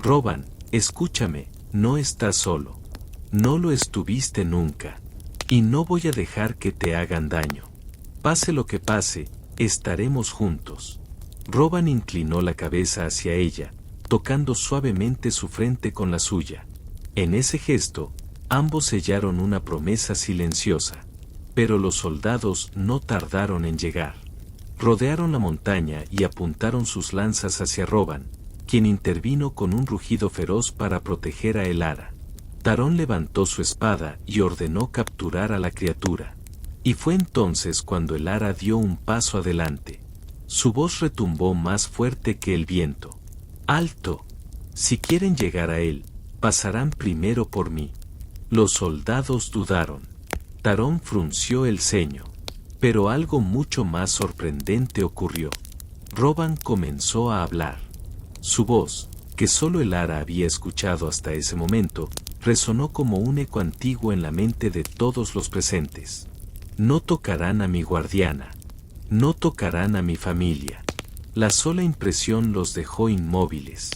Roban, escúchame, no estás solo. No lo estuviste nunca. Y no voy a dejar que te hagan daño. Pase lo que pase, estaremos juntos. Roban inclinó la cabeza hacia ella, tocando suavemente su frente con la suya. En ese gesto, ambos sellaron una promesa silenciosa. Pero los soldados no tardaron en llegar. Rodearon la montaña y apuntaron sus lanzas hacia Roban, quien intervino con un rugido feroz para proteger a Elara. Tarón levantó su espada y ordenó capturar a la criatura. Y fue entonces cuando Elara dio un paso adelante. Su voz retumbó más fuerte que el viento. ¡Alto! Si quieren llegar a él, pasarán primero por mí. Los soldados dudaron. Tarón frunció el ceño. Pero algo mucho más sorprendente ocurrió. Roban comenzó a hablar. Su voz, que solo Elara había escuchado hasta ese momento, resonó como un eco antiguo en la mente de todos los presentes. No tocarán a mi guardiana. No tocarán a mi familia. La sola impresión los dejó inmóviles.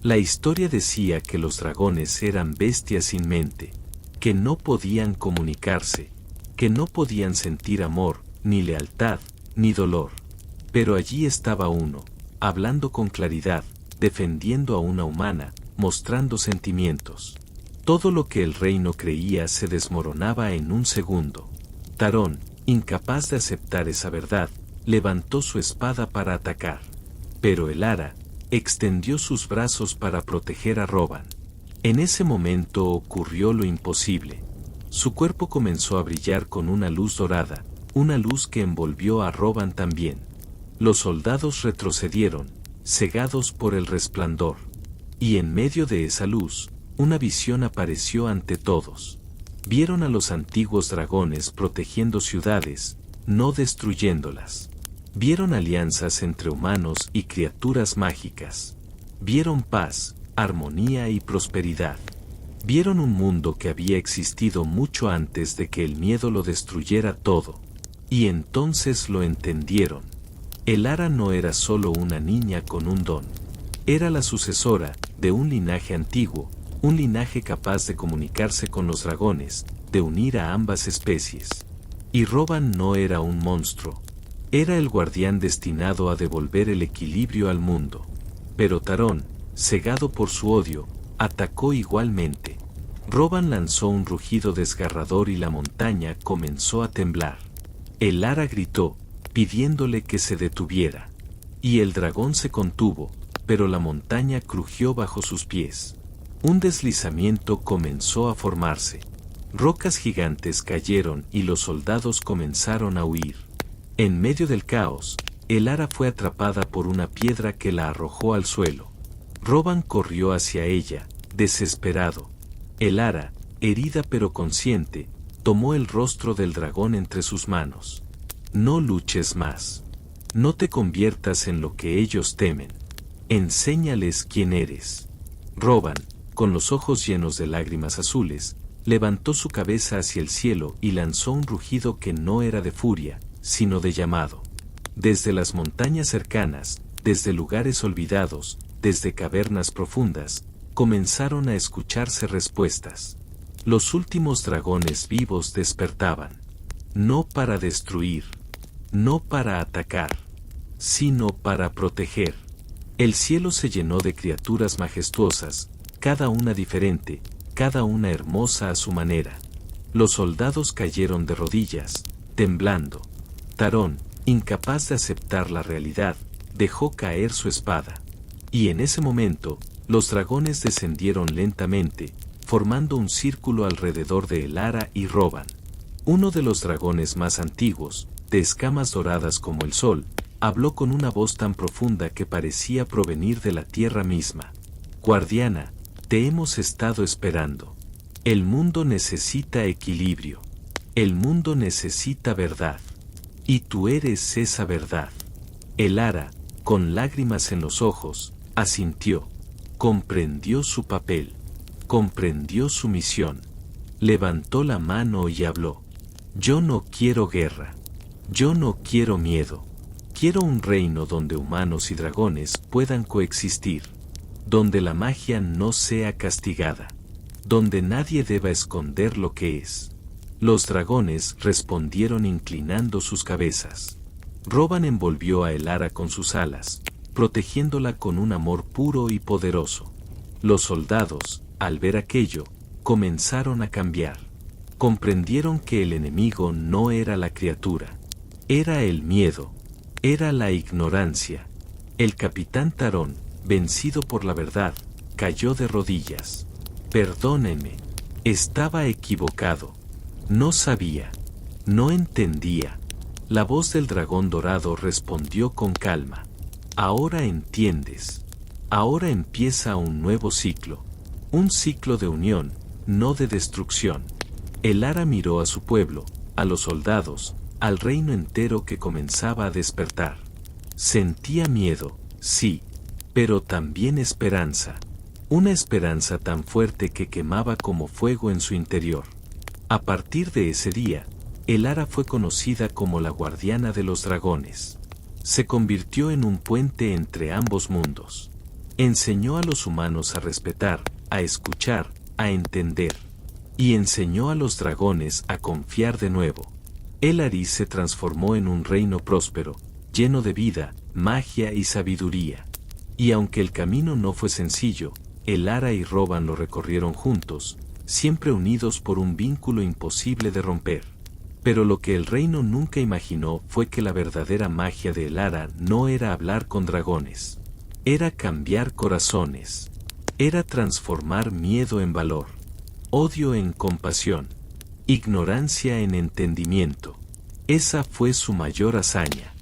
La historia decía que los dragones eran bestias sin mente, que no podían comunicarse, que no podían sentir amor, ni lealtad, ni dolor. Pero allí estaba uno, hablando con claridad, defendiendo a una humana, mostrando sentimientos. Todo lo que el reino creía se desmoronaba en un segundo. Tarón, incapaz de aceptar esa verdad, levantó su espada para atacar. Pero Elara extendió sus brazos para proteger a Roban. En ese momento ocurrió lo imposible. Su cuerpo comenzó a brillar con una luz dorada, una luz que envolvió a Roban también. Los soldados retrocedieron, cegados por el resplandor. Y en medio de esa luz, una visión apareció ante todos. Vieron a los antiguos dragones protegiendo ciudades, no destruyéndolas. Vieron alianzas entre humanos y criaturas mágicas. Vieron paz, armonía y prosperidad. Vieron un mundo que había existido mucho antes de que el miedo lo destruyera todo. Y entonces lo entendieron. Elara no era solo una niña con un don. Era la sucesora de un linaje antiguo, un linaje capaz de comunicarse con los dragones, de unir a ambas especies. Y Roban no era un monstruo. Era el guardián destinado a devolver el equilibrio al mundo. Pero Tarón, cegado por su odio, atacó igualmente. Roban lanzó un rugido desgarrador y la montaña comenzó a temblar. Elara gritó, pidiéndole que se detuviera. Y el dragón se contuvo, pero la montaña crujió bajo sus pies. Un deslizamiento comenzó a formarse. Rocas gigantes cayeron y los soldados comenzaron a huir. En medio del caos, Elara fue atrapada por una piedra que la arrojó al suelo. Roban corrió hacia ella, desesperado. Elara, herida pero consciente, tomó el rostro del dragón entre sus manos. No luches más. No te conviertas en lo que ellos temen. Enséñales quién eres. Roban, con los ojos llenos de lágrimas azules, levantó su cabeza hacia el cielo y lanzó un rugido que no era de furia, sino de llamado. Desde las montañas cercanas, desde lugares olvidados, desde cavernas profundas, comenzaron a escucharse respuestas. Los últimos dragones vivos despertaban. No para destruir, no para atacar, sino para proteger. El cielo se llenó de criaturas majestuosas, cada una diferente, cada una hermosa a su manera. Los soldados cayeron de rodillas, temblando. Tarón, incapaz de aceptar la realidad, dejó caer su espada. Y en ese momento, los dragones descendieron lentamente, formando un círculo alrededor de Elara y Roban. Uno de los dragones más antiguos, de escamas doradas como el sol, habló con una voz tan profunda que parecía provenir de la tierra misma. Guardiana, te hemos estado esperando. El mundo necesita equilibrio. El mundo necesita verdad. Y tú eres esa verdad. Elara, con lágrimas en los ojos, asintió. Comprendió su papel. Comprendió su misión. Levantó la mano y habló. Yo no quiero guerra. Yo no quiero miedo. Quiero un reino donde humanos y dragones puedan coexistir. Donde la magia no sea castigada. Donde nadie deba esconder lo que es. Los dragones respondieron inclinando sus cabezas. Roban envolvió a Elara con sus alas, protegiéndola con un amor puro y poderoso. Los soldados, al ver aquello, comenzaron a cambiar. Comprendieron que el enemigo no era la criatura. Era el miedo. Era la ignorancia. El capitán Tarón, vencido por la verdad, cayó de rodillas. Perdónenme. Estaba equivocado. No sabía. No entendía. La voz del dragón dorado respondió con calma. Ahora entiendes. Ahora empieza un nuevo ciclo. Un ciclo de unión, no de destrucción. Elara miró a su pueblo, a los soldados, al reino entero que comenzaba a despertar. Sentía miedo, sí, pero también esperanza. Una esperanza tan fuerte que quemaba como fuego en su interior. A partir de ese día, Elara fue conocida como la guardiana de los dragones. Se convirtió en un puente entre ambos mundos. Enseñó a los humanos a respetar, a escuchar, a entender. Y enseñó a los dragones a confiar de nuevo. Elaris se transformó en un reino próspero, lleno de vida, magia y sabiduría. Y aunque el camino no fue sencillo, Elara y Roban lo recorrieron juntos, siempre unidos por un vínculo imposible de romper. Pero lo que el reino nunca imaginó fue que la verdadera magia de Elara no era hablar con dragones. Era cambiar corazones. Era transformar miedo en valor, odio en compasión, ignorancia en entendimiento. Esa fue su mayor hazaña.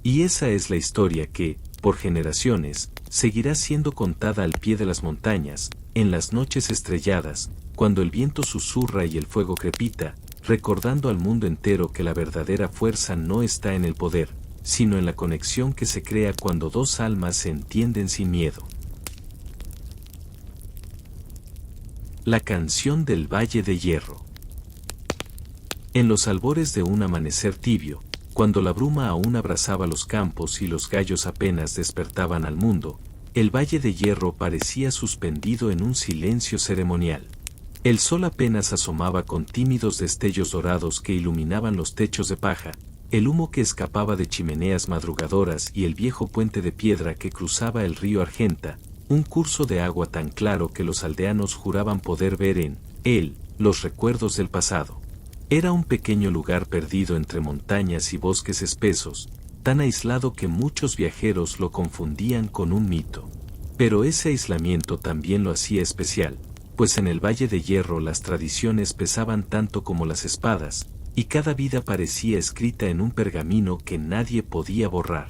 Y esa es la historia que, por generaciones, seguirá siendo contada al pie de las montañas, en las noches estrelladas, cuando el viento susurra y el fuego crepita, recordando al mundo entero que la verdadera fuerza no está en el poder, sino en la conexión que se crea cuando dos almas se entienden sin miedo. La canción del Valle de Hierro. En los albores de un amanecer tibio, cuando la bruma aún abrazaba los campos y los gallos apenas despertaban al mundo, el Valle de Hierro parecía suspendido en un silencio ceremonial. El sol apenas asomaba con tímidos destellos dorados que iluminaban los techos de paja, el humo que escapaba de chimeneas madrugadoras y el viejo puente de piedra que cruzaba el río Argenta, un curso de agua tan claro que los aldeanos juraban poder ver en él los recuerdos del pasado. Era un pequeño lugar perdido entre montañas y bosques espesos, tan aislado que muchos viajeros lo confundían con un mito. Pero ese aislamiento también lo hacía especial, pues en el Valle de Hierro las tradiciones pesaban tanto como las espadas, y cada vida parecía escrita en un pergamino que nadie podía borrar.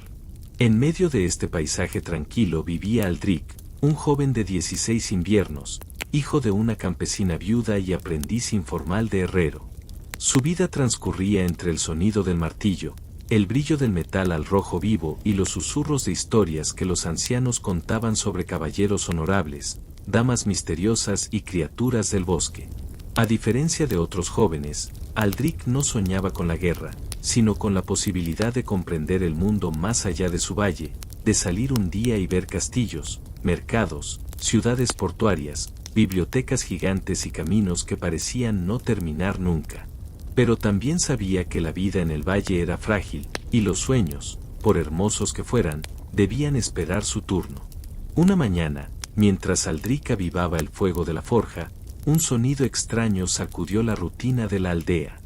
En medio de este paisaje tranquilo vivía Aldrich, un joven de 16 inviernos, hijo de una campesina viuda y aprendiz informal de herrero. Su vida transcurría entre el sonido del martillo, el brillo del metal al rojo vivo y los susurros de historias que los ancianos contaban sobre caballeros honorables, damas misteriosas y criaturas del bosque. A diferencia de otros jóvenes, Aldrich no soñaba con la guerra, sino con la posibilidad de comprender el mundo más allá de su valle, de salir un día y ver castillos, mercados, ciudades portuarias, bibliotecas gigantes y caminos que parecían no terminar nunca. Pero también sabía que la vida en el valle era frágil, y los sueños, por hermosos que fueran, debían esperar su turno. Una mañana, mientras Aldrich avivaba el fuego de la forja, un sonido extraño sacudió la rutina de la aldea.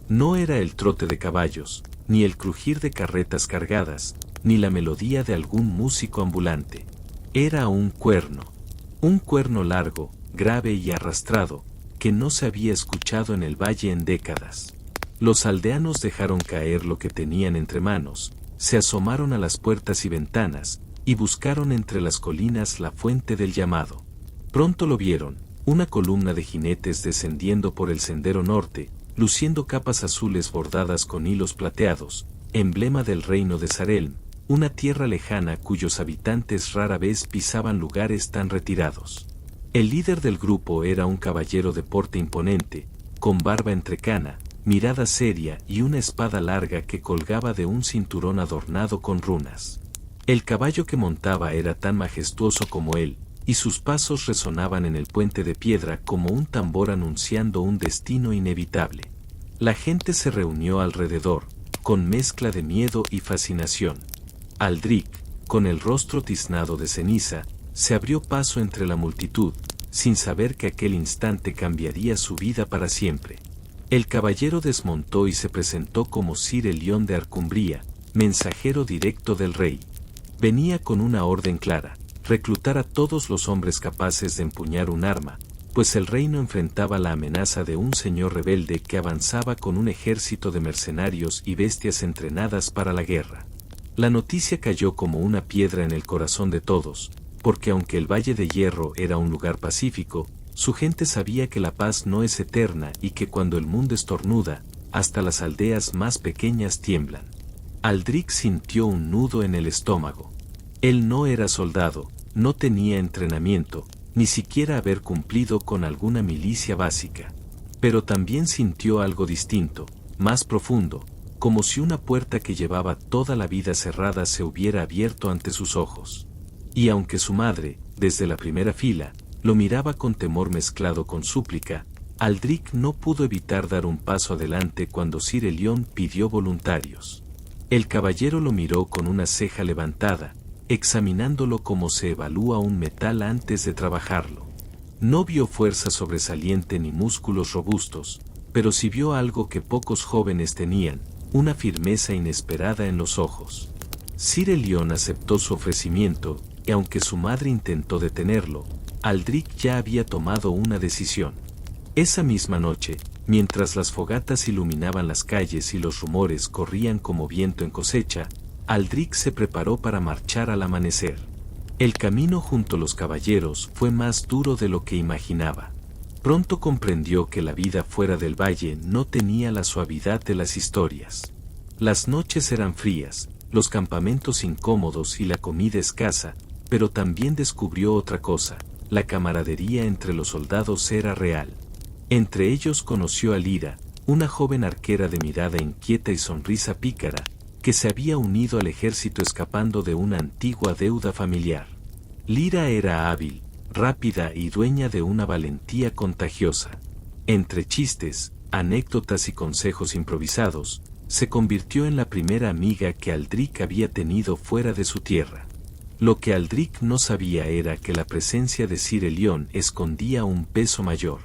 No era el trote de caballos, ni el crujir de carretas cargadas, ni la melodía de algún músico ambulante. Era un cuerno largo, grave y arrastrado, que no se había escuchado en el valle en décadas. Los aldeanos dejaron caer lo que tenían entre manos, se asomaron a las puertas y ventanas, y buscaron entre las colinas la fuente del llamado. Pronto lo vieron, una columna de jinetes descendiendo por el sendero norte, luciendo capas azules bordadas con hilos plateados, emblema del reino de Sarelm, una tierra lejana cuyos habitantes rara vez pisaban lugares tan retirados. El líder del grupo era un caballero de porte imponente, con barba entrecana, mirada seria y una espada larga que colgaba de un cinturón adornado con runas. El caballo que montaba era tan majestuoso como él, y sus pasos resonaban en el puente de piedra como un tambor anunciando un destino inevitable. La gente se reunió alrededor, con mezcla de miedo y fascinación. Aldrich, con el rostro tiznado de ceniza, se abrió paso entre la multitud, sin saber que aquel instante cambiaría su vida para siempre. El caballero desmontó y se presentó como Sir Elión de Arcumbría, mensajero directo del rey. Venía con una orden clara: reclutar a todos los hombres capaces de empuñar un arma, pues el reino enfrentaba la amenaza de un señor rebelde que avanzaba con un ejército de mercenarios y bestias entrenadas para la guerra. La noticia cayó como una piedra en el corazón de todos, porque aunque el Valle de Hierro era un lugar pacífico, su gente sabía que la paz no es eterna y que cuando el mundo estornuda, hasta las aldeas más pequeñas tiemblan. Aldrich sintió un nudo en el estómago. Él no era soldado, no tenía entrenamiento, ni siquiera haber cumplido con alguna milicia básica. Pero también sintió algo distinto, más profundo, como si una puerta que llevaba toda la vida cerrada se hubiera abierto ante sus ojos. Y aunque su madre, desde la primera fila, lo miraba con temor mezclado con súplica, Aldrich no pudo evitar dar un paso adelante cuando Sir Elión pidió voluntarios. El caballero lo miró con una ceja levantada, examinándolo como se evalúa un metal antes de trabajarlo. No vio fuerza sobresaliente ni músculos robustos, pero sí vio algo que pocos jóvenes tenían, una firmeza inesperada en los ojos. Sir Elión aceptó su ofrecimiento, y aunque su madre intentó detenerlo, Aldrich ya había tomado una decisión. Esa misma noche, mientras las fogatas iluminaban las calles y los rumores corrían como viento en cosecha, Aldrich se preparó para marchar al amanecer. El camino junto a los caballeros fue más duro de lo que imaginaba. Pronto comprendió que la vida fuera del valle no tenía la suavidad de las historias. Las noches eran frías, los campamentos incómodos y la comida escasa, pero también descubrió otra cosa: la camaradería entre los soldados era real. Entre ellos conoció a Lira, una joven arquera de mirada inquieta y sonrisa pícara, que se había unido al ejército escapando de una antigua deuda familiar. Lira era hábil, rápida y dueña de una valentía contagiosa. Entre chistes, anécdotas y consejos improvisados, se convirtió en la primera amiga que Aldrich había tenido fuera de su tierra. Lo que Aldrich no sabía era que la presencia de Sir Elión escondía un peso mayor.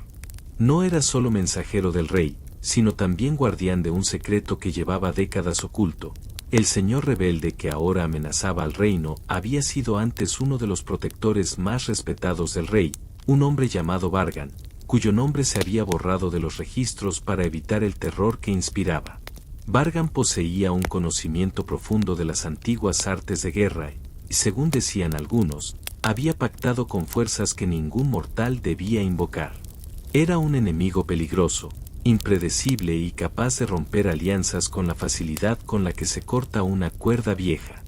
No era solo mensajero del rey, sino también guardián de un secreto que llevaba décadas oculto, El señor rebelde que ahora amenazaba al reino había sido antes uno de los protectores más respetados del rey, un hombre llamado Vargan, cuyo nombre se había borrado de los registros para evitar el terror que inspiraba. Vargan poseía un conocimiento profundo de las antiguas artes de guerra y, según decían algunos, había pactado con fuerzas que ningún mortal debía invocar. Era un enemigo peligroso, impredecible y capaz de romper alianzas con la facilidad con la que se corta una cuerda vieja.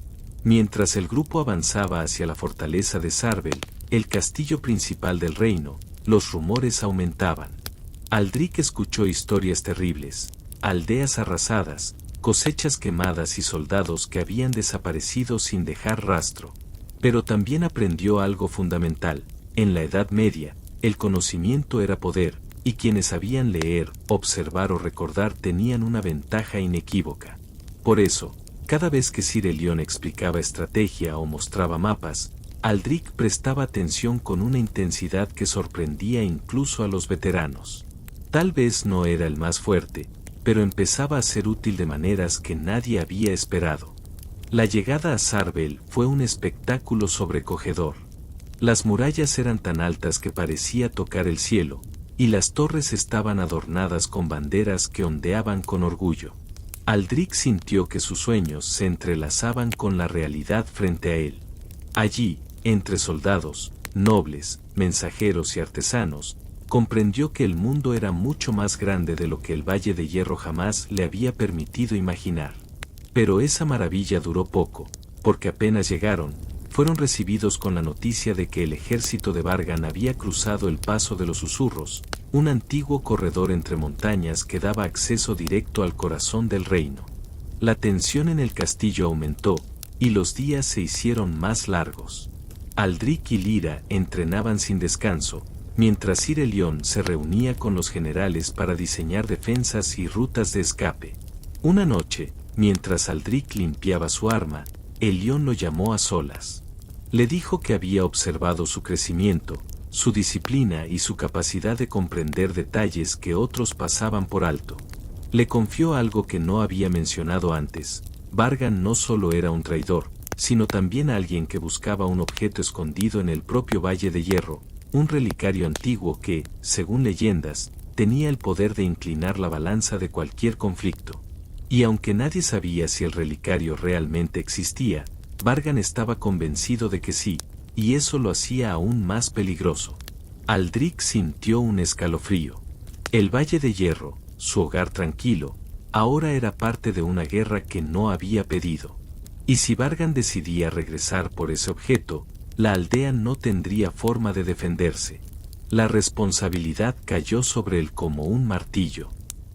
Mientras el grupo avanzaba hacia la fortaleza de Sarvel, el castillo principal del reino, los rumores aumentaban. Aldric escuchó historias terribles, aldeas arrasadas, cosechas quemadas y soldados que habían desaparecido sin dejar rastro. Pero también aprendió algo fundamental: en la Edad Media, el conocimiento era poder, y quienes sabían leer, observar o recordar tenían una ventaja inequívoca. Por eso, cada vez que Sir Elión explicaba estrategia o mostraba mapas, Aldric prestaba atención con una intensidad que sorprendía incluso a los veteranos. Tal vez no era el más fuerte, pero empezaba a ser útil de maneras que nadie había esperado. La llegada a Sarvel fue un espectáculo sobrecogedor. Las murallas eran tan altas que parecía tocar el cielo, y las torres estaban adornadas con banderas que ondeaban con orgullo. Aldric sintió que sus sueños se entrelazaban con la realidad frente a él. Allí, entre soldados, nobles, mensajeros y artesanos, comprendió que el mundo era mucho más grande de lo que el Valle de Hierro jamás le había permitido imaginar. Pero esa maravilla duró poco, porque apenas llegaron, fueron recibidos con la noticia de que el ejército de Vargan había cruzado el Paso de los Susurros, un antiguo corredor entre montañas que daba acceso directo al corazón del reino. La tensión en el castillo aumentó, y los días se hicieron más largos. Aldric y Lyra entrenaban sin descanso, mientras Sir Elión se reunía con los generales para diseñar defensas y rutas de escape. Una noche, mientras Aldric limpiaba su arma, Elión lo llamó a solas. Le dijo que había observado su crecimiento, su disciplina y su capacidad de comprender detalles que otros pasaban por alto. Le confió algo que no había mencionado antes: Vargan no solo era un traidor, sino también alguien que buscaba un objeto escondido en el propio Valle de Hierro, un relicario antiguo que, según leyendas, tenía el poder de inclinar la balanza de cualquier conflicto. Y aunque nadie sabía si el relicario realmente existía, Vargan estaba convencido de que sí, y eso lo hacía aún más peligroso. Aldric sintió un escalofrío. El Valle de Hierro, su hogar tranquilo, ahora era parte de una guerra que no había pedido. Y si Vargan decidía regresar por ese objeto, la aldea no tendría forma de defenderse. La responsabilidad cayó sobre él como un martillo.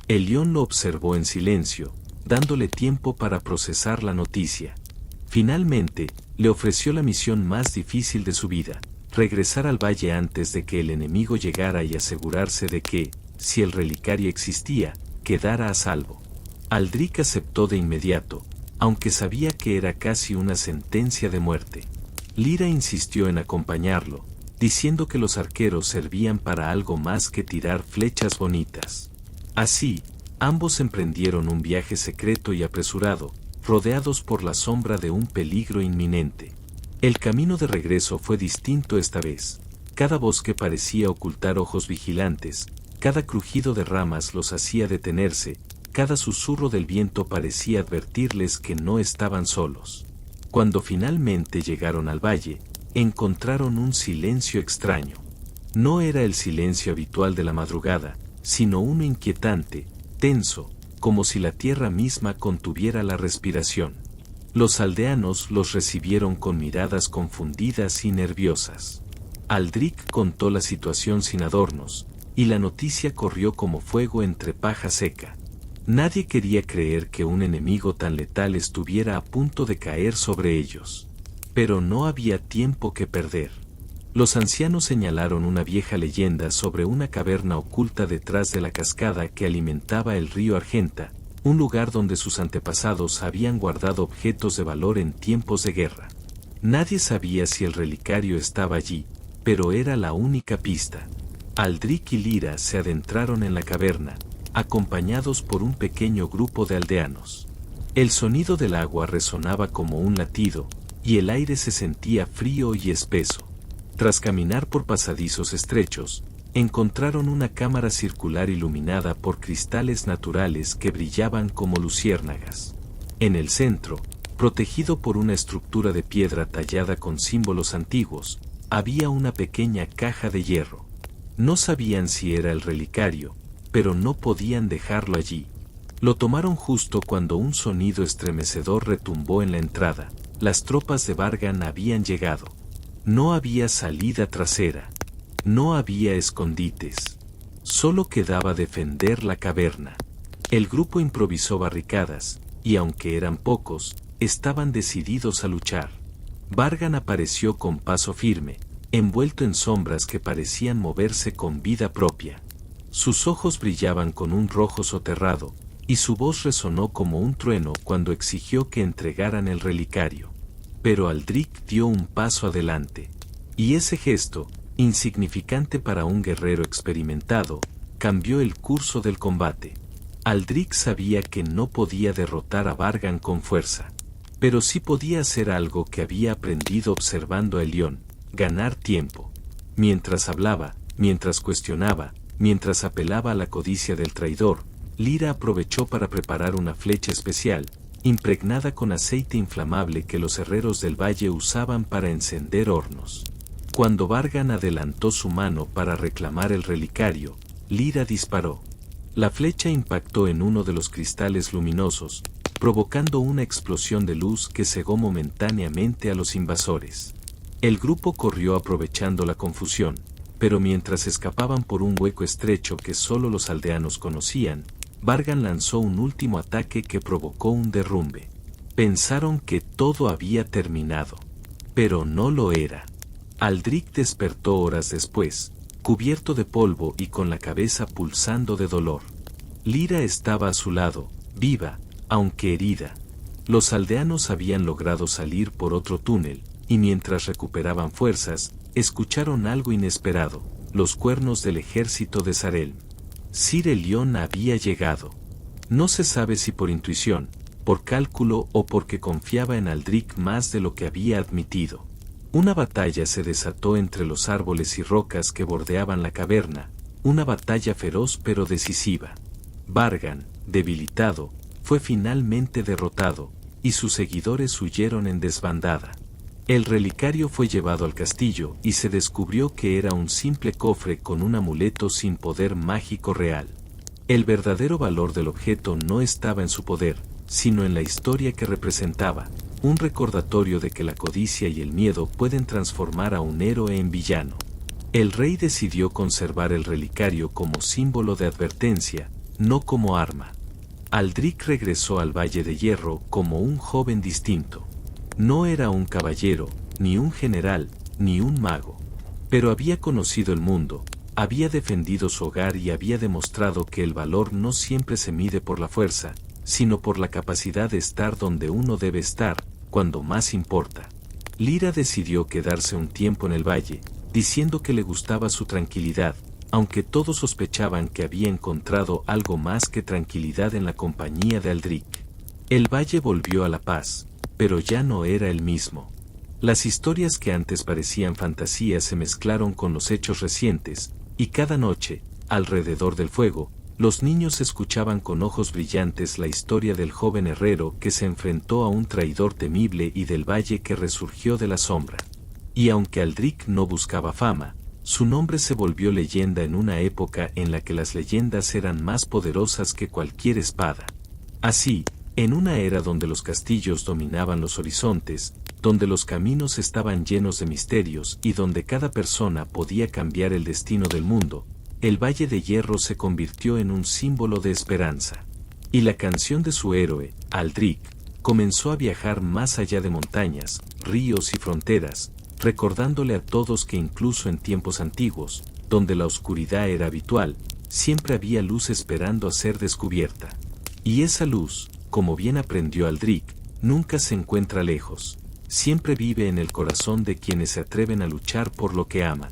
Elión lo observó en silencio, dándole tiempo para procesar la noticia. Finalmente, le ofreció la misión más difícil de su vida: regresar al valle antes de que el enemigo llegara y asegurarse de que, si el relicario existía, quedara a salvo. Aldric aceptó de inmediato, aunque sabía que era casi una sentencia de muerte. Lyra insistió en acompañarlo, diciendo que los arqueros servían para algo más que tirar flechas bonitas. Así, ambos emprendieron un viaje secreto y apresurado, rodeados por la sombra de un peligro inminente. El camino de regreso fue distinto esta vez. Cada bosque parecía ocultar ojos vigilantes, cada crujido de ramas los hacía detenerse, cada susurro del viento parecía advertirles que no estaban solos. Cuando finalmente llegaron al valle, encontraron un silencio extraño. No era el silencio habitual de la madrugada, sino uno inquietante, tenso, como si la tierra misma contuviera la respiración. Los aldeanos los recibieron con miradas confundidas y nerviosas. Aldric contó la situación sin adornos, y la noticia corrió como fuego entre paja seca. Nadie quería creer que un enemigo tan letal estuviera a punto de caer sobre ellos. Pero no había tiempo que perder. Los ancianos señalaron una vieja leyenda sobre una caverna oculta detrás de la cascada que alimentaba el río Argenta, un lugar donde sus antepasados habían guardado objetos de valor en tiempos de guerra. Nadie sabía si el relicario estaba allí, pero era la única pista. Aldric y Lyra se adentraron en la caverna, acompañados por un pequeño grupo de aldeanos. El sonido del agua resonaba como un latido, y el aire se sentía frío y espeso. Tras caminar por pasadizos estrechos, encontraron una cámara circular iluminada por cristales naturales que brillaban como luciérnagas. En el centro, protegido por una estructura de piedra tallada con símbolos antiguos, había una pequeña caja de hierro. No sabían si era el relicario, pero no podían dejarlo allí. Lo tomaron justo cuando un sonido estremecedor retumbó en la entrada. Las tropas de Vargan habían llegado. No había salida trasera. No había escondites. Solo quedaba defender la caverna. El grupo improvisó barricadas, y aunque eran pocos, estaban decididos a luchar. Vargan apareció con paso firme, envuelto en sombras que parecían moverse con vida propia. Sus ojos brillaban con un rojo soterrado, y su voz resonó como un trueno cuando exigió que entregaran el relicario. Pero Aldrich dio un paso adelante, y ese gesto, insignificante para un guerrero experimentado, cambió el curso del combate. Aldrich sabía que no podía derrotar a Vargan con fuerza, pero sí podía hacer algo que había aprendido observando a Elión: ganar tiempo. Mientras hablaba, mientras cuestionaba, mientras apelaba a la codicia del traidor, Lyra aprovechó para preparar una flecha especial, impregnada con aceite inflamable que los herreros del valle usaban para encender hornos. Cuando Vargan adelantó su mano para reclamar el relicario, Lyra disparó. La flecha impactó en uno de los cristales luminosos, provocando una explosión de luz que cegó momentáneamente a los invasores. El grupo corrió aprovechando la confusión, pero mientras escapaban por un hueco estrecho que solo los aldeanos conocían, Vargan lanzó un último ataque que provocó un derrumbe. Pensaron que todo había terminado, pero no lo era. Aldrich despertó horas después, cubierto de polvo y con la cabeza pulsando de dolor. Lyra estaba a su lado, viva, aunque herida. Los aldeanos habían logrado salir por otro túnel, y mientras recuperaban fuerzas, escucharon algo inesperado: los cuernos del ejército de Sarelm. Sir Elión había llegado. No se sabe si por intuición, por cálculo o porque confiaba en Aldrich más de lo que había admitido. Una batalla se desató entre los árboles y rocas que bordeaban la caverna, una batalla feroz pero decisiva. Vargan, debilitado, fue finalmente derrotado, y sus seguidores huyeron en desbandada. El relicario fue llevado al castillo y se descubrió que era un simple cofre con un amuleto sin poder mágico real. El verdadero valor del objeto no estaba en su poder, sino en la historia que representaba, un recordatorio de que la codicia y el miedo pueden transformar a un héroe en villano. El rey decidió conservar el relicario como símbolo de advertencia, no como arma. Aldrich regresó al Valle de Hierro como un joven distinto. No era un caballero, ni un general, ni un mago. Pero había conocido el mundo, había defendido su hogar y había demostrado que el valor no siempre se mide por la fuerza, sino por la capacidad de estar donde uno debe estar, cuando más importa. Lyra decidió quedarse un tiempo en el valle, diciendo que le gustaba su tranquilidad, aunque todos sospechaban que había encontrado algo más que tranquilidad en la compañía de Aldrich. El valle volvió a la paz, pero ya no era el mismo. Las historias que antes parecían fantasías se mezclaron con los hechos recientes, y cada noche, alrededor del fuego, los niños escuchaban con ojos brillantes la historia del joven herrero que se enfrentó a un traidor temible y del valle que resurgió de la sombra. Y aunque Aldrich no buscaba fama, su nombre se volvió leyenda en una época en la que las leyendas eran más poderosas que cualquier espada. Así, en una era donde los castillos dominaban los horizontes, donde los caminos estaban llenos de misterios y donde cada persona podía cambiar el destino del mundo, el Valle de Hierro se convirtió en un símbolo de esperanza. Y la canción de su héroe, Aldrich, comenzó a viajar más allá de montañas, ríos y fronteras, recordándole a todos que incluso en tiempos antiguos, donde la oscuridad era habitual, siempre había luz esperando a ser descubierta. Y esa luz, como bien aprendió Aldrich, nunca se encuentra lejos, siempre vive en el corazón de quienes se atreven a luchar por lo que aman.